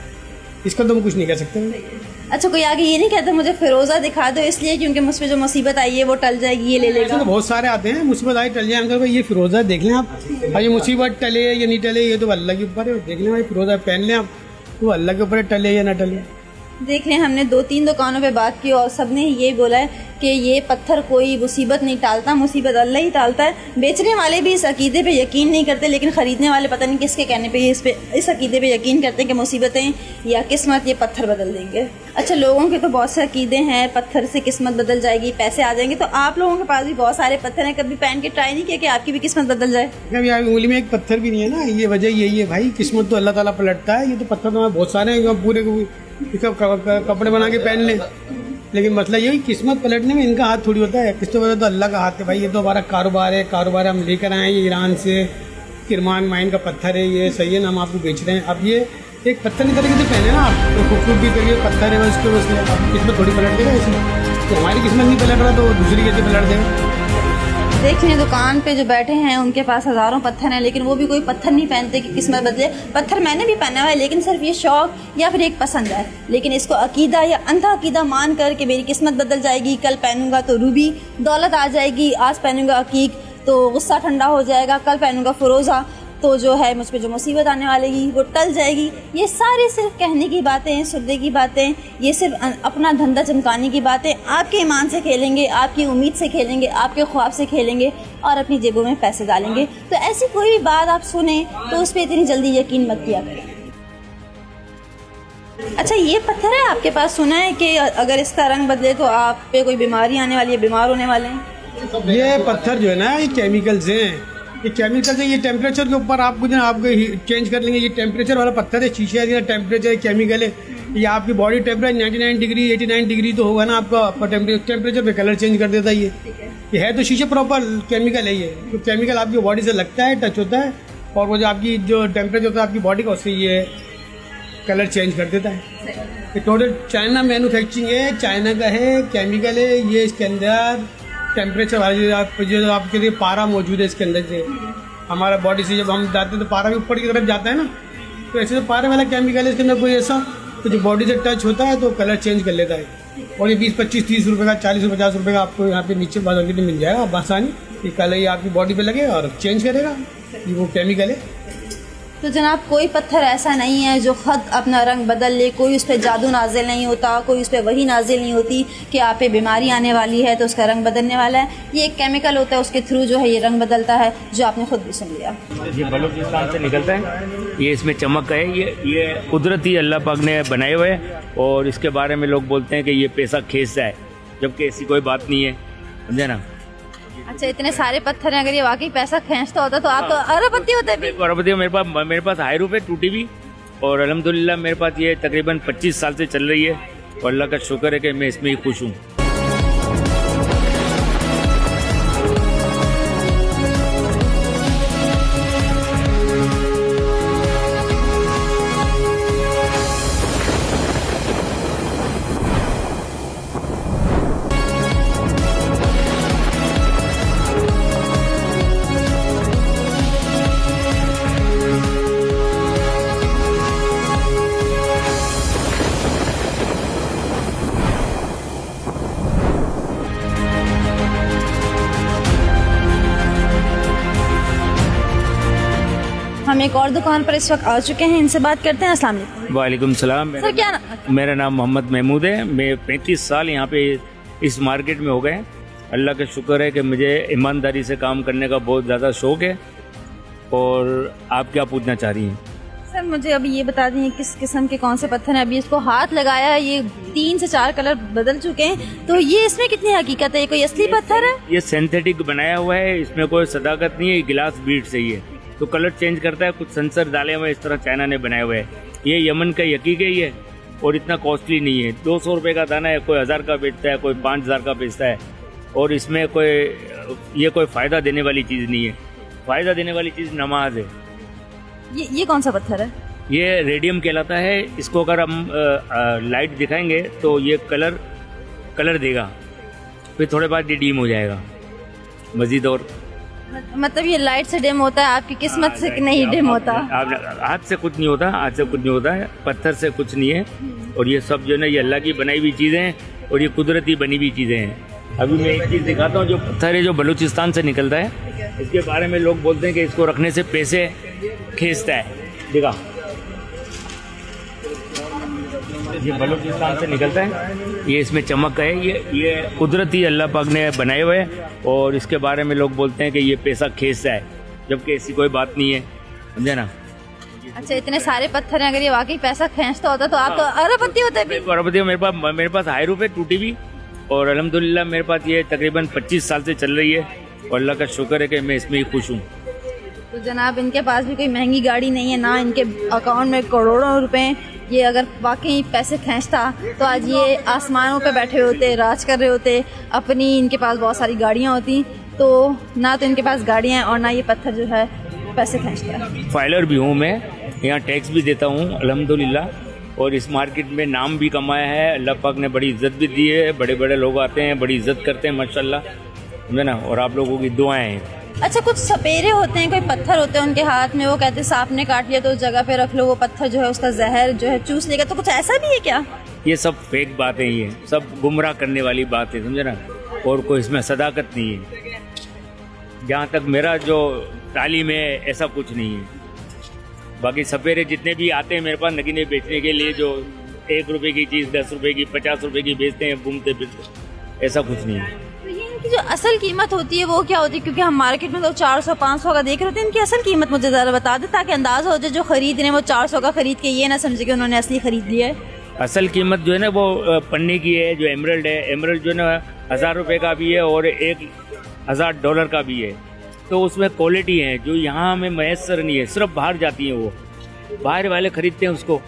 इसका तो हम कुछ नहीं कह सकते। अच्छा, कोई आगे ये नहीं कहता मुझे फिरोजा दिखा दो इसलिए क्योंकि मुझ पर जो मुसीबत आई है वो टल जाएगी, ये ले लेगा? तो बहुत सारे आते हैं, मुसीबत आई टल जाए, हम ये फिरोजा देख लें आप, और ये मुसीबत टले या नहीं टले ये तो अल्लाह के ऊपर है। देख लें भाई, फिरोजा पहन लें आप, तो अल्लाह के ऊपर टले या ना टले। देख लें, हमने 2-3 दुकानों पे बात की और सबने ये बोला है कि ये पत्थर कोई मुसीबत नहीं टालता, मुसीबत अल्लाह ही टालता है। बेचने वाले भी इस अकीदे पे यकीन नहीं करते, लेकिन ख़रीदने वाले पता नहीं किसके कहने पे इस अकीदे पे यकीन करते हैं कि मुसीबतें या किस्मत ये पत्थर बदल देंगे। अच्छा, लोगों के तो बहुत से अकीदे हैं, पत्थर से किस्मत बदल जाएगी, पैसे आ जाएंगे। तो आप लोगों के पास भी बहुत सारे पत्थर हैं, कभी पहन के ट्राई नहीं किया कि आपकी भी किस्मत बदल जाए? कभी उंगली में एक पत्थर भी नहीं है ना, ये वजह यही है भाई, किस्मत तो अल्लाह ताला पलटता है। ये तो पत्थर तो बहुत सारे हैं, पूरे कपड़े बना के पहन लें, लेकिन मतलब यही किस्मत पलटने में इनका हाथ थोड़ी होता है। किस तो वजह तो अल्लाह का हाथ है भाई। ये तो हमारा कारोबार हम लेकर आए हैं ईरान से, किरमान माइन का पत्थर है, ये सही है ना, हम आपको बेच रहे हैं। अब ये एक पत्थर की तरीके से पहने ना आप, तो खूबसूरती तरीके पत्थर है उसके उसमें किस्मत थोड़ी पलट देगा इसमें, तो हमारी किस्मत नहीं पलट रहा तो दूसरी कैसे पलट देगा। देखिए दुकान पे जो बैठे हैं उनके पास हज़ारों पत्थर हैं, लेकिन वो भी कोई पत्थर नहीं पहनते कि किस्मत बदले। पत्थर मैंने भी पहना हुआ है, लेकिन सिर्फ ये शौक या फिर एक पसंद है, लेकिन इसको अकीदा या अंधा अकीदा मान कर कि मेरी किस्मत बदल जाएगी, कल पहनूंगा तो रूबी दौलत आ जाएगी, आज पहनूंगा अकीक तो गुस्सा ठंडा हो जाएगा, कल पहनूंगा फ़िरोज़ा तो जो है मुझ पे जो मुसीबत आने वालेगी वो टल जाएगी। ये सारी सिर्फ कहने की बातें हैं, सुरदे की बातें, ये सिर्फ अपना धंधा चमकाने की बातें। आपके ईमान से खेलेंगे, आपकी उम्मीद से खेलेंगे, आपके ख्वाब से खेलेंगे और अपनी जेबों में पैसे डालेंगे। तो ऐसी कोई भी बात आप सुने तो उस पर इतनी जल्दी यकीन मत किया करें। अच्छा ये पत्थर है आपके पास, सुना है कि अगर इसका रंग बदले तो आप पे कोई बीमारी आने वाली है, बीमार होने वाले हैं। ये पत्थर जो है ना ये केमिकल्स हैं, ये केमिकल से ये टेम्परेचर के ऊपर आपको जो आपको चेंज कर लेंगे। ये टेम्परेचर वाला पत्थर है, शीशे का टेम्परेचर केमिकल है। ये आपकी बॉडी टेम्परेचर 99 डिग्री 89 डिग्री तो होगा ना आपका टेम्परेचर पे कलर चेंज कर देता है। ये है तो शीशे प्रॉपर केमिकल है। ये तो केमिकल आपकी बॉडी से लगता है, टच होता है और वो जो आपकी जो टेम्परेचर होता है आपकी बॉडी का उससे ये कलर चेंज कर देता है। ये टोटल चाइना मैन्युफैक्चरिंग है, चाइना का है, केमिकल है। ये इसके अंदर टेम्परेचर वाली जो आपके लिए पारा मौजूद है इसके अंदर से, हमारा बॉडी से जब हम जाते हैं तो पारा भी ऊपर की तरफ जाता है ना, तो ऐसे तो पारे वाला केमिकल है इसके अंदर कोई ऐसा, तो जो बॉडी से टच होता है तो कलर चेंज कर लेता है। और ये 20, 25, 30 रुपये का, 40, 50 रुपये का आपको यहाँ पे नीचे बाजार के लिए मिल जाएगा आप आसानी। ये कलर ये आपकी बॉडी पे लगेगा और चेंज करेगा, ये वो केमिकल है। तो जनाब कोई पत्थर ऐसा नहीं है जो खुद अपना रंग बदल ले, कोई उस पर जादू नाजिल नहीं होता, कोई उस पर वही नाजिल नहीं होती कि आप पे बीमारी आने वाली है तो उसका रंग बदलने वाला है। ये एक केमिकल होता है, उसके थ्रू जो है ये रंग बदलता है, जो आपने खुद भी सुन लिया। ये बलूचिस्तान से निकलता है, ये इसमें चमक है, ये कुदरती अल्लाह पाक ने बनाए हुए हैं और इसके बारे में लोग बोलते हैं कि ये पैसा खींचता है, जबकि ऐसी कोई बात नहीं है, समझे ना। अच्छा इतने सारे पत्थर हैं, अगर ये वाकई पैसा खींचता होता तो आप तो अरबपति होते भी। अरबपति मेरे पास हाई रूप है, टूटी भी, और अल्हम्दुलिल्लाह मेरे पास ये तकरीबन 25 साल से चल रही है और अल्लाह का शुक्र है कि मैं इसमें ही खुश हूँ। हम एक और दुकान पर इस वक्त आ चुके हैं, इनसे बात करते हैं। अस्सलाम वालेकुम। वालेकुम सलाम। सर क्या मेरा नाम मोहम्मद महमूद है। मैं 35 साल यहाँ पे इस मार्केट में हो गए। अल्लाह का शुक्र है कि मुझे ईमानदारी से काम करने का बहुत ज़्यादा शौक़ है। और आप क्या पूछना चाह रही हैं? सर मुझे अभी ये बता दें किस किस्म के कौन से पत्थर हैं। अभी इसको हाथ लगाया है, ये 3 से 4 कलर बदल चुके हैं, तो ये इसमें कितनी हकीकत है? ये कोई असली पत्थर है? ये सिंथेटिक बनाया हुआ है, इसमें कोई सदाकत नहीं है। गिलास बीट से ही है, तो कलर चेंज करता है, कुछ सेंसर डाले हुए इस तरह चाइना ने बनाए हुए हैं। ये यमन का यकीक है ये, और इतना कॉस्टली नहीं है। 200 रुपये का दाना है, कोई 1000 का बेचता है, कोई 5000 का बेचता है। और इसमें ये कोई फ़ायदा देने वाली चीज़ नहीं है। फ़ायदा देने वाली चीज़ नमाज है। ये कौन सा पत्थर है? ये रेडियम कहलाता है। इसको अगर हम लाइट दिखाएंगे तो ये कलर देगा, फिर थोड़े बाद ये डिम हो जाएगा मज़ीद। और मतलब ये लाइट से डिम होता है, आपकी किस्मत से नहीं डिम होता? हाथ से कुछ नहीं होता, हाथ से कुछ नहीं होता है, पत्थर से कुछ नहीं है। और ये सब जो है ना, ये अल्लाह की बनाई हुई चीज़ें हैं और ये कुदरती बनी हुई चीज़ें हैं। अभी मैं एक चीज़ दिखाता हूँ, जो पत्थर है जो बलूचिस्तान से निकलता है, इसके बारे में लोग बोलते हैं कि इसको रखने से पैसे खींचता है। देखा, ये बलूचिस्तान से निकलता है, ये इसमें चमक है, ये कुदरती अल्लाह पाक ने बनाए हुए हैं और इसके बारे में लोग बोलते हैं कि ये पैसा खींचता है, जबकि ऐसी कोई बात नहीं है, समझे ना। अच्छा इतने सारे पत्थर हैं, अगर ये वाकई पैसा खींचता होता तो आप तो अरबपति होते भी। अरबपति मेरे पास हाई रूप है, टूटी भी, और अल्हम्दुलिल्लाह मेरे पास ये तकरीबन 25 साल से चल रही है और अल्लाह का शुक्र है कि मैं इसमें ही खुश हूँ। तो जनाब इनके पास भी कोई महंगी गाड़ी नहीं है, ना इनके अकाउंट में करोड़ों रुपए। ये अगर वाकई पैसे खींचता तो आज ये आसमानों पे बैठे होते, राज कर रहे होते, अपनी इनके पास बहुत सारी गाड़ियाँ होती। तो ना तो इनके पास गाड़ियाँ हैं और ना ये पत्थर जो है पैसे खींचता है। फाइलर भी हूँ मैं, यहाँ टैक्स भी देता हूँ अल्हम्दुलिल्लाह, और इस मार्केट में नाम भी कमाया है। अल्लाह पाक ने बड़ी इज़्ज़त भी दी है, बड़े बड़े लोग आते हैं, बड़ी इज़्ज़त करते हैं माशाल्लाह, समझे ना। और आप लोगों की दुआएं हैं। अच्छा, कुछ सपेरे होते हैं, कोई पत्थर होते हैं उनके हाथ में, वो कहते हैं सांप ने काट लिया तो उस जगह पे रख लो, वो पत्थर जो है उसका जहर जो है चूस लेगा, तो कुछ ऐसा भी है क्या? ये सब फेक बातें ही हैं, सब गुमराह करने वाली बात है, समझे ना। और कोई इसमें सदाकत नहीं है। जहाँ तक मेरा जो तालीम है ऐसा कुछ नहीं है। बाकी सपेरे जितने भी आते हैं मेरे पास नगीने बेचने के लिए, जो 1 रुपए की चीज़ 10 रुपए की 50 रुपए की बेचते हैं घूमते फिरते, ऐसा कुछ नहीं है। तो ये इनकी जो असल कीमत होती है वो क्या होती है? क्योंकि हम मार्केट में तो 400-500 का देख रहे होते हैं, इनकी असल कीमत मुझे ज़रा बता दे ताकि अंदाज़ा हो जाए जो खरीद रहे हैं वो 400 का खरीद के ये ना समझे कि उन्होंने असली खरीद लिया है। असल कीमत जो है ना वो पन्ने की है। जो एमरल्ड है, एमरल्ड जो है ना 1000 रुपये का भी है और $1000 का भी है। तो उसमें क्वालिटी है जो यहाँ हमें मैसर नहीं है, सिर्फ बाहर जाती हैं, वो बाहर वाले खरीदते हैं उसको।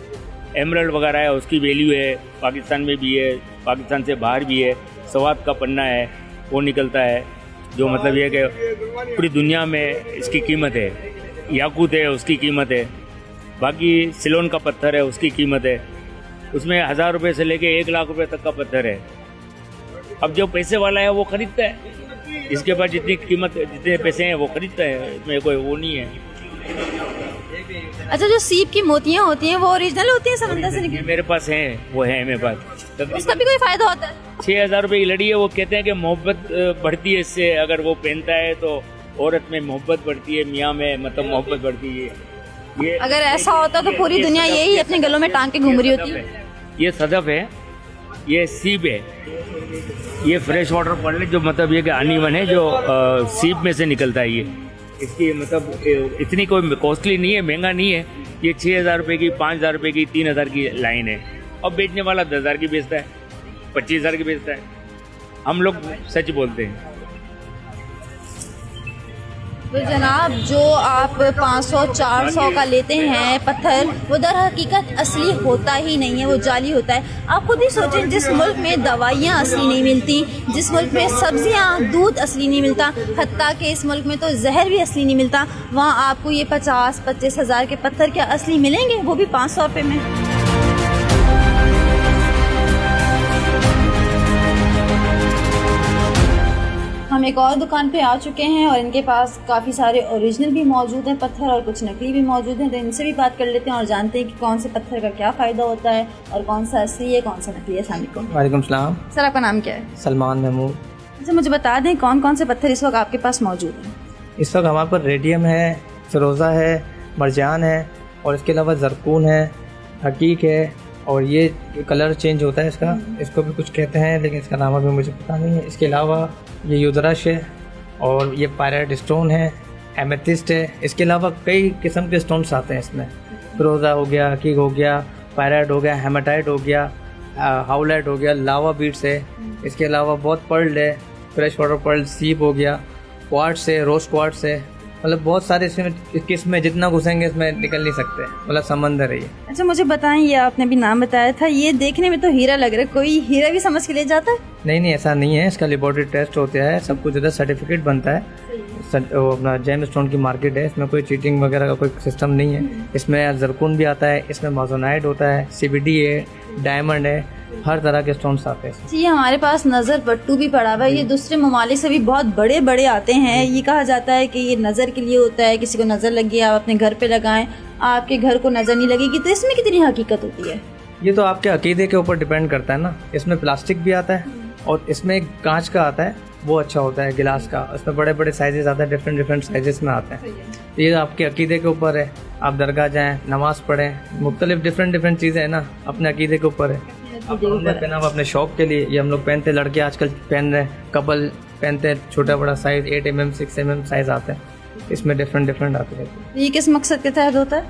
एमरल्ड वगैरह है, उसकी वैल्यू है, पाकिस्तान में भी है, पाकिस्तान से बाहर भी है। सवाद का पन्ना है वो निकलता है, जो मतलब ये कि पूरी दुनिया में इसकी कीमत है। याकूत है उसकी कीमत है, बाकी सिलोन का पत्थर है उसकी कीमत है। उसमें 1000 रुपये से लेके 1 लाख रुपए तक का पत्थर है। अब जो पैसे वाला है वो खरीदता है, इसके पास जितनी कीमत जितने पैसे हैं वो खरीदता है, इसमें कोई वो नहीं है। अच्छा, जो सीप की मोतियाँ होती हैं वो ओरिजिनल होती हैं समंदर से निकली? मेरे पास है, वो है मेरे पास। उसका भी कोई फायदा होता है? 6000 रुपये की लड़ी है। वो कहते हैं कि मोहब्बत बढ़ती है इससे, अगर वो पहनता है तो औरत में मोहब्बत बढ़ती है, मियाँ में मतलब मोहब्बत बढ़ती है। ये अगर ऐसा होता तो पूरी दुनिया यही अपने गलों में टांग के घूम रही होती। ये सदफ है, ये सीप है, ये फ्रेश वाटर पर्ल जो मतलब ये आनीवन है जो सीप में से निकलता है। ये इसकी मतलब इतनी कोई कॉस्टली नहीं है, महंगा नहीं है। ये 6000 रुपये की, 5000 रुपये की, 3000 की लाइन है। अब बेचने वाला 10,000 की बेचता है, 25,000 की बेचता है। हम लोग सच बोलते हैं। तो जनाब, जो आप 500-400 का लेते हैं पत्थर, वो दर हकीकत असली होता ही नहीं है, वो जाली होता है। आप खुद ही सोचें, जिस मुल्क में दवाइयाँ असली नहीं मिलती, जिस मुल्क में सब्जियाँ दूध असली नहीं मिलता, हत्ता कि इस मुल्क में तो जहर भी असली नहीं मिलता, वहाँ आपको ये 50-25 हज़ार के पत्थर क्या असली मिलेंगे, वो भी 500 रुपये में। हम एक और दुकान पे आ चुके हैं और इनके पास काफ़ी सारे ओरिजिनल भी मौजूद हैं पत्थर और कुछ नकली भी मौजूद हैं। तो इनसे भी बात कर लेते हैं और जानते हैं कि कौन से पत्थर का क्या फ़ायदा होता है और कौन सा असली है, कौन सा नकली है। अस्सलाम वालेकुम। वालेकुम सलाम। सर, आपका नाम क्या है? सलमान महमूद। अच्छा, मुझे बता दें कौन कौन से पत्थर इस वक्त आपके पास मौजूद हैं? इस वक्त हमारे पास रेडियम है, फिरोज़ा है, मरजान है और इसके अलावा ज़रकून है, हकीक है और ये कलर चेंज होता है इसका, इसको भी कुछ कहते हैं लेकिन इसका नाम अभी मुझे पता नहीं है। इसके अलावा ये युद्राश है और ये पायराइट स्टोन है, एमेथिस्ट है। इसके अलावा कई किस्म के स्टोन्स आते हैं इसमें। फिरोज़ा हो गया, हकीक हो गया, पायराइट हो गया, हेमाटाइट हो गया, हाउलाइट हो गया, लावा बीट्स है। इसके अलावा बहुत पर्ल है, फ्रेश वाटर पर्ल, सीप हो गया, क्वार्ट्स है, रोज क्वार्ट्स है। मतलब बहुत सारे इसमें किस्में, जितना घुसेंगे इसमें निकल नहीं सकते, मतलब समंदर है ये। अच्छा, मुझे बताएं, ये आपने भी नाम बताया था, ये देखने में तो हीरा लग रहा है, कोई हीरा भी समझ के ले जाता है? नहीं, ऐसा नहीं है। इसका लेबोरेटरी टेस्ट होता है, सब कुछ इधर सर्टिफिकेट बनता है। अपना जेम स्टोन की मार्केट है, इसमें कोई चीटिंग वगैरह का कोई सिस्टम नहीं है। इसमें ज़रकून भी आता है, इसमें मोज़ोनाइट होता है, CBD है, डायमंड है, हर तरह के स्टोन्स आते हैं। जी, हमारे पास नज़र पट्टू भी पड़ा हुआ है, ये दूसरे ममालिक से भी बहुत बड़े बड़े आते हैं। ये कहा जाता है कि ये नज़र के लिए होता है, किसी को नज़र लगी आप अपने घर पे लगाएं, आपके घर को नज़र नहीं लगेगी। तो इसमें कितनी हकीकत होती है? ये तो आपके अकीदे के ऊपर डिपेंड करता है ना। इसमें प्लास्टिक भी आता है और इसमें एक कांच का आता है, वो अच्छा होता है, गिलास का। उसमें बड़े बड़े साइजेस आते हैं, डिफरेंट साइजेस में आते हैं। ये आपके अकीदे के ऊपर है, आप दरगाह जाएं, नमाज पढ़ें, मुख्तलिफ डिफरेंट चीज़ें हैं ना, अपने अकीदे के ऊपर है। हमने पहना अपने शौक के लिए, ये हम लोग पहनते, लड़के आजकल पहन रहे हैं, कपल पहनते हैं, छोटा बड़ा साइज 8 mm 6 mm साइज आते हैं। इसमें डिफरेंट आते हैं। ये किस मकसद के तहत होता है?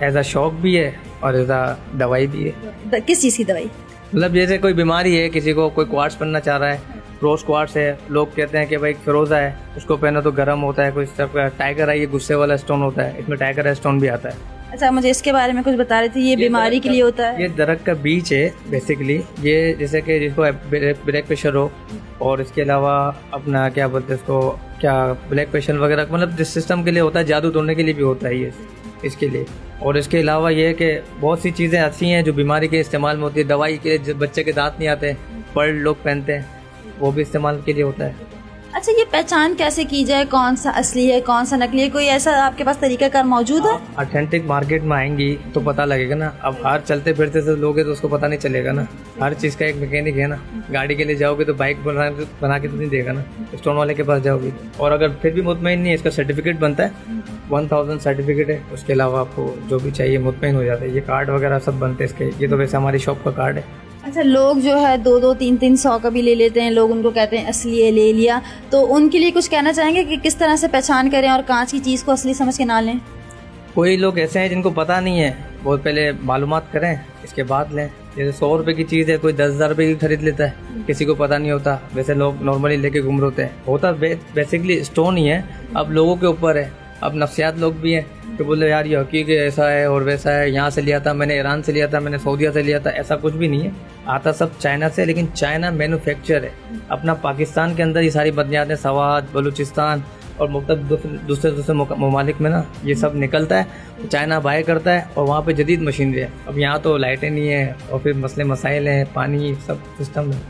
एज अ शौक भी है और एज अ दवाई भी है। किस चीज़ की दवाई? मतलब जैसे कोई बीमारी है, किसी को कोई क्वार्ट्स पहनना चाह रहा है, रोज क्वार्ट्स है, लोग कहते हैं कि भाई फिरोज़ा है, उसको पहना तो गर्म होता है। कोई टाइगर आई, ये गुस्से वाला स्टोन होता है, इसमें टाइगर आई स्टोन भी आता है। अच्छा, मुझे इसके बारे में कुछ बता रहे थे, ये बीमारी के लिए होता है? ये दरख्त का बीज है बेसिकली। ये जैसे कि जिसको ब्लड प्रेशर हो और इसके अलावा अपना क्या बोलते हैं इसको, क्या ब्लड प्रेशर वगैरह, मतलब जिस सिस्टम के लिए होता है, जादू तोड़ने के लिए भी होता है ये, इसके लिए। और इसके अलावा ये है कि बहुत सी चीज़ें ऐसी हैं जो बीमारी के इस्तेमाल में होती है। दवाई के लिए बच्चे के दांत नहीं आते, पर्ल लोग पहनते हैं, वो भी इस्तेमाल के लिए होता है। अच्छा, ये पहचान कैसे की जाए कौन सा असली है कौन सा नकली है? कोई ऐसा आपके पास तरीकाकार मौजूद है? ऑथेंटिक मार्केट में आएंगी तो पता लगेगा ना। अब हर चलते फिरते से लोगे तो उसको पता नहीं चलेगा ना। हर चीज़ का एक मैकेनिक है ना। गाड़ी के लिए जाओगे तो बाइक बना के तो नहीं देगा ना, स्टोन वाले के पास जाओगे। और अगर फिर भी मुतमईन नहीं है, इसका सर्टिफिकेट बनता है, 1000 सर्टिफिकेट है। उसके अलावा आपको जो भी चाहिए मुतमईन हो जाता है। ये कार्ड वगैरह सब बनते हैं इसके। ये तो वैसे हमारी शॉप का कार्ड है। अच्छा, लोग जो है 2-2, 3-3 सौ का भी ले लेते हैं, लोग उनको कहते हैं असली है, ले लिया, तो उनके लिए कुछ कहना चाहेंगे कि किस तरह से पहचान करें और कांच की चीज़ को असली समझ के ना लें? कोई लोग ऐसे हैं जिनको पता नहीं है, वो पहले मालूमात करें, इसके बाद लें। जैसे 100 रुपये की चीज़ है, कोई 10,000 रुपये की खरीद लेता है, किसी को पता नहीं होता। वैसे लोग नॉर्मली लेके घूम रहे होते हैं। होता बेसिकली स्टोन ही है। अब लोगों के ऊपर है। अब नफ्सियात लोग भी हैं कि बोले यार ये हकीक ऐसा है और वैसा है, यहाँ से लिया था मैंने, ईरान से लिया था मैंने, सऊदीया से लिया था। ऐसा कुछ भी नहीं है। आता सब चाइना से, लेकिन चाइना मैन्युफैक्चर है। अपना पाकिस्तान के अंदर ये सारी बदनियातें, सवाद, बलूचिस्तान और दूसरे ममालिक में ना ये सब निकलता है। तो चाइना बाय करता है और वहाँ पे जदीद मशीनरी है। अब यहाँ तो लाइटें नहीं है और फिर मसले मसाइल हैं, पानी सब सिस्टम है।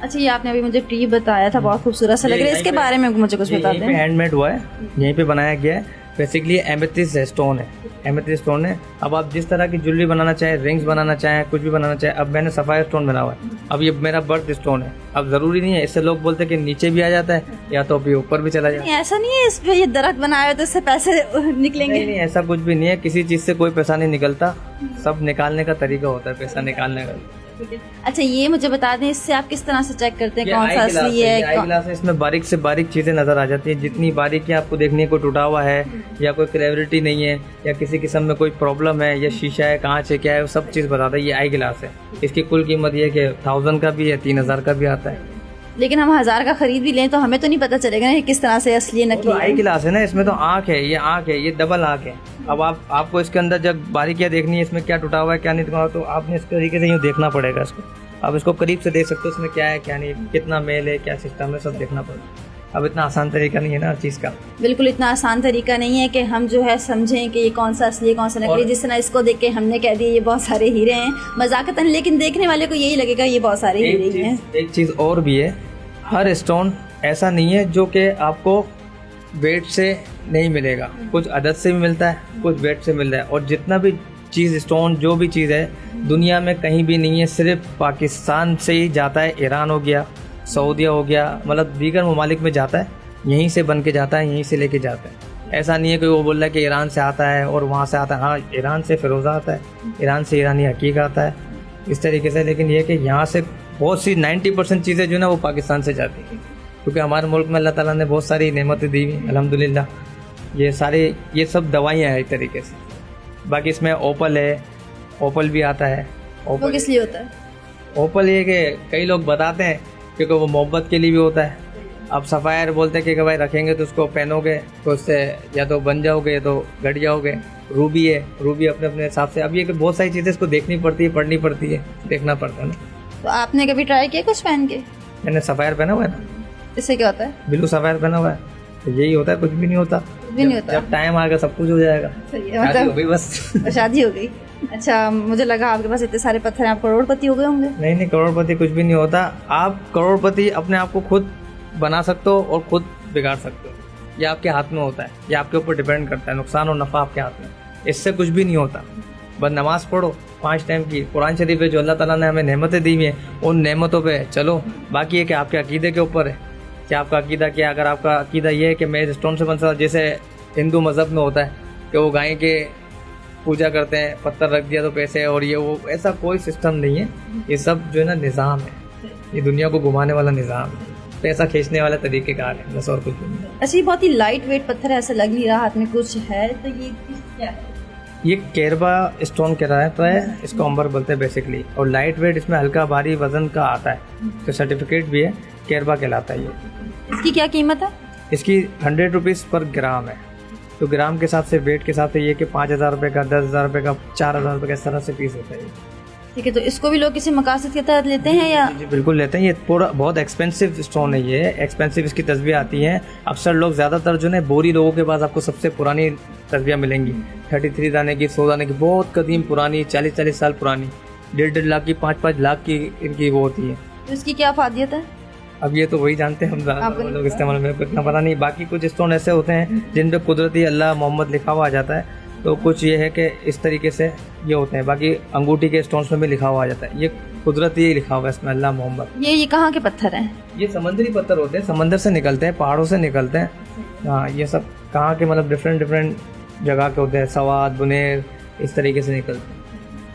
अच्छा, ये आपने अभी मुझे ट्री बताया था, बहुत खूबसूरत सा लग रहा है, इसके बारे में मुझे कुछ बता दें। हैंडमेड हुआ है, यहीं पे बनाया गया है। बेसिकली एमेथिस्ट है, स्टोन है, एमेथिस्ट स्टोन है। अब आप जिस तरह की ज्वेलरी बनाना चाहें, रिंग्स बनाना चाहें, कुछ भी बनाना चाहें। अब मैंने सफायर स्टोन बना हुआ है। अब ये मेरा बर्थ स्टोन है। अब जरूरी नहीं है, इससे लोग बोलते हैं कि नीचे भी आ जाता है या तो अभी ऊपर भी चला जाता है। ऐसा नहीं है इस पे ये दरख्त बनाया है तो इससे पैसे निकलेंगे? नहीं, ऐसा कुछ भी नहीं है। किसी चीज से कोई पैसा नहीं निकलता, सब निकालने का तरीका होता है पैसा निकालने का। अच्छा, ये मुझे बता दें, इससे आप किस तरह से चेक करते हैं कौन सा असली है? आई ग्लास है, इसमें बारीक से बारीक चीजें नजर आ जाती हैं। जितनी बारीकी आपको देखनी है, कोई टूटा हुआ है या कोई क्लेवरिटी नहीं है या किसी किस्म में कोई प्रॉब्लम है या शीशा है, कांच है, क्या है, वो सब चीज बताता है। ये आई ग्लास है। इसकी कुल कीमत ये है कि 1000 का भी है, 3000 का भी आता है। लेकिन हम 1000 का खरीद भी लें तो हमें तो नहीं पता चलेगा ना किस तरह से असली नकली है। आई गिलास है ना, इसमें तो आँख है, ये आँख है, ये डबल आँख है। अब आपको इसके अंदर जब बारीकियाँ देखनी है, इसमें क्या टूटा हुआ है क्या नहीं टूटा हुआ, तो आपने इस तरीके से यूँ देखना पड़ेगा इसको। आप इसको करीब से देख सकते हो, इसमें क्या है क्या नहीं, कितना मेल है, क्या सिस्टम है, सब देखना पड़ेगा। अब इतना आसान तरीका नहीं है ना हर चीज़ का। बिल्कुल इतना आसान तरीका नहीं है कि हम जो है समझें कि ये कौन सा असली है कौन सा नकली। जिस तरह इसको देख के हमने कह दिया ये बहुत सारे हीरे हैं मजाकतन, लेकिन देखने वाले को यही लगेगा ये बहुत सारे हीरे हैं। एक चीज़ और भी है, हर स्टोन ऐसा नहीं है जो कि आपको वेट से नहीं मिलेगा। कुछ अदद से भी मिलता है, कुछ वेट से मिलता है। और जितना भी चीज़ स्टोन जो भी चीज़ है दुनिया में कहीं भी नहीं है, सिर्फ पाकिस्तान से ही जाता है। ईरान हो गया, सऊदीया हो गया, मतलब दीगर ममालिक में जाता है, यहीं से बन के जाता है, यहीं से लेके जाता है। ऐसा नहीं है कि वो बोल रहा है कि ईरान से आता है और वहाँ से आता है। हाँ, ईरान से फ़िरोज़ा आता है, ईरान से ईरानी हकीक आता है, इस तरीके से। लेकिन ये कि यहाँ से बहुत सी 90% चीज़ें जो है ना वो पाकिस्तान से जाती हैं, क्योंकि हमारे मुल्क में अल्लाह ताला ने बहुत सारी नेमतें दी हुई अल्हम्दुलिल्लाह। ये सब दवाइयाँ हैं एक तरीके से। बाकी इसमें ओपल है, ओपल भी आता है। वो किस लिए होता है? ओपल ये कि कई लोग बताते हैं क्योंकि वो मोहब्बत के लिए भी होता है। अब सफ़ायर बोलते हैं कि भाई रखेंगे तो उसको पहनोगे तो उससे या तो बन जाओगे या तो घट जाओगे। रूबी है, रूबी अपने अपने हिसाब से। अब ये कि बहुत सारी चीज़ें इसको देखनी पड़ती है, पढ़नी पड़ती है, देखना पड़ता है ना। तो आपने कभी ट्राई किया कुछ पहन के? मैंने सफ़ायर पहना हुआ है ना। इससे क्या होता है? ब्लू सफ़ायर पहना हुआ है, तो यही होता है, कुछ भी नहीं होता। कुछ भी नहीं होता। जब टाइम आएगा सब कुछ हो जाएगा। शादी हो गई बस। शादी हो गई। अच्छा, मुझे लगा आपके पास इतने सारे पत्थर हैं, आप करोड़पति हो गए होंगे। नहीं, करोड़पति कुछ भी नहीं होता। आप करोड़पति अपने आप को खुद बना सकते हो और खुद बिगाड़ सकते हो। ये आपके हाथ में होता है, ये आपके ऊपर डिपेंड करता है। नुकसान और नफ़ा आपके हाथ में, इससे कुछ भी नहीं होता। बस नमाज़ पढ़ो 5 टाइम की, कुरान शरीफ है जो अल्लाह ताला ने हमें नेमतें दी हुई हैं, उन नेमतों पे चलो। बाकी है कि आपके अकीदे के ऊपर है कि आपका अकीदा क्या। अगर आपका अकीदा ये है कि मैं स्टोन से बन सकता, जैसे हिंदू मज़हब में होता है कि वो गाय के पूजा करते हैं, पत्थर रख दिया तो पैसे और ये वो, ऐसा कोई सिस्टम नहीं है। ये सब जो है ना निज़ाम है, ये दुनिया को घुमाने वाला निज़ाम है, पैसा खींचने वाला तरीक़ेकार है, बस और कुछ नहीं। अच्छा, ये बहुत ही लाइट वेट पत्थर है, ऐसा लग नहीं रहा हाथ में कुछ है, तो ये क्या है? ये केरबा स्टोन कहलाता है, इसको अंबर बोलते हैं बेसिकली। और लाइट वेट इसमें हल्का भारी वजन का आता है, तो सर्टिफिकेट भी है, केरबा कहलाता है ये। इसकी क्या कीमत है? इसकी 100 रुपीज़ पर ग्राम है। तो ग्राम के हिसाब से, वेट के हिसाब से ये कि 5000 रुपये का, 10,000 रुपये का, 4000 रुपये का, इस तरह से पीस होता है। ठीक है, तो इसको भी लोग किसी मकासद के तहत लेते हैं या? जी बिल्कुल लेते हैं। ये पूरा बहुत एक्सपेंसिव स्टोन है, ये एक्सपेंसिव इसकी तस्वीर आती हैं। अक्सर लोग ज़्यादातर जो है बोरी लोगों के पास आपको सबसे पुरानी तस्वीर मिलेंगी, 33 दाने की, 100 दाने की, बहुत कदीम पुरानी, 40-40 साल पुरानी, 1.5 लाख की, 5-5 लाख की इनकी वो होती है। तो इसकी क्या फादियत है? अब ये तो वही जानते हैं हम लोग इस्तेमाल में, इतना पता नहीं। बाकी कुछ स्टोन ऐसे होते हैं जिन पे कुदरती अल्लाह मोहम्मद लिखा हुआ आ जाता है, तो कुछ ये है कि इस तरीके से ये होते हैं। बाकी अंगूठी के स्टोन्स में भी लिखा हुआ आ जाता है, ये कुदरती लिखा हुआ है इसमें अल्लाह मोहम्मद। ये कहाँ के पत्थर हैं? ये समंदरी पत्थर होते हैं, समंदर से निकलते हैं, पहाड़ों से निकलते हैं। हाँ, ये सब कहाँ के मतलब डिफरेंट जगह के होते हैं, सवाद, बुनेर, इस तरीके से निकलते हैं।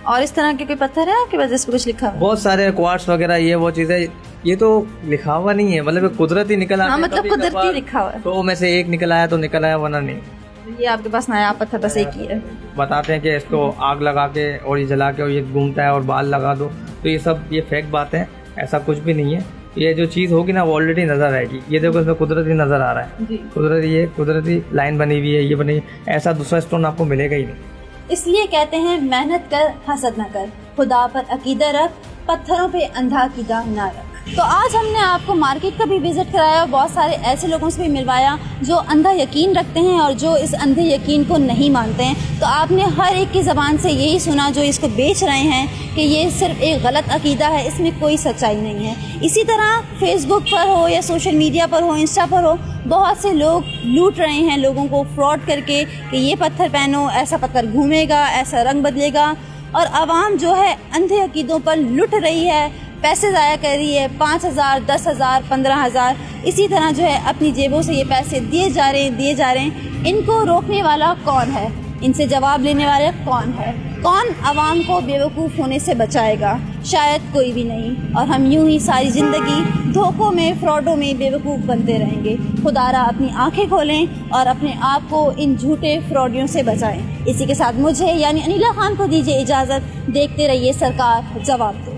और इस तरह के कोई पत्थर है आपके पास जिस पे कुछ लिखा हुआ है? बहुत सारे क्वार्ट्स वगैरह, ये वो चीज़ें, ये तो लिखा हुआ नहीं है, मतलब कुदरती निकल आया। हाँ, मतलब कुदरती लिखा हुआ है। तो में से एक निकल आया तो निकल आया, वरना नहीं। ये आपके पास नया पत्थर बस एक ही है। बताते हैं कि इसको आग लगा के और ये जला के और ये घूमता है और बाल लगा दो, तो ये सब ये फेक बात है, ऐसा कुछ भी नहीं है। ये जो चीज़ होगी ना वो ऑलरेडी नज़र आएगी। ये देखो इसमें कुदरती नज़र आ रहा है, कुदरती, ये कुदरती लाइन बनी हुई है, ये बनी, ऐसा दूसरा स्टोन आपको मिलेगा ही नहीं। इसलिए कहते हैं मेहनत कर, हसद न कर, खुदा पर अकीदा रख, पत्थरों पे अंधा अकीदा ना रख। तो आज हमने आपको मार्केट का भी विजिट कराया और बहुत सारे ऐसे लोगों से भी मिलवाया जो अंधा यकीन रखते हैं और जो इस अंधे यकीन को नहीं मानते हैं। तो आपने हर एक की ज़बान से यही सुना जो इसको बेच रहे हैं कि ये सिर्फ एक गलत अकीदा है, इसमें कोई सच्चाई नहीं है। इसी तरह फेसबुक पर हो या सोशल मीडिया पर हो, इंस्टा पर हो, बहुत से लोग लूट रहे हैं लोगों को फ्रॉड करके कि ये पत्थर पहनो, ऐसा पत्थर घूमेगा, ऐसा रंग बदलेगा, और आवाम जो है अंधे अकीदों पर लुट रही है, पैसे ज़ाया कर रही है। 5,000, 10,000, 15,000, इसी तरह जो है अपनी जेबों से ये पैसे दिए जा रहे हैं। इनको रोकने वाला कौन है? इनसे जवाब लेने वाला कौन है? कौन आवाम को बेवकूफ़ होने से बचाएगा? शायद कोई भी नहीं। और हम यूं ही सारी ज़िंदगी धोखों में, फ्रॉडों में बेवकूफ़ बनते रहेंगे। खुदारा अपनी आंखें खोलें और अपने आप को इन झूठे फ्रॉडियों से बचाएं। इसी के साथ मुझे यानी अनिला खान को दीजिए इजाज़त। देखते रहिए सरकार जवाब दो।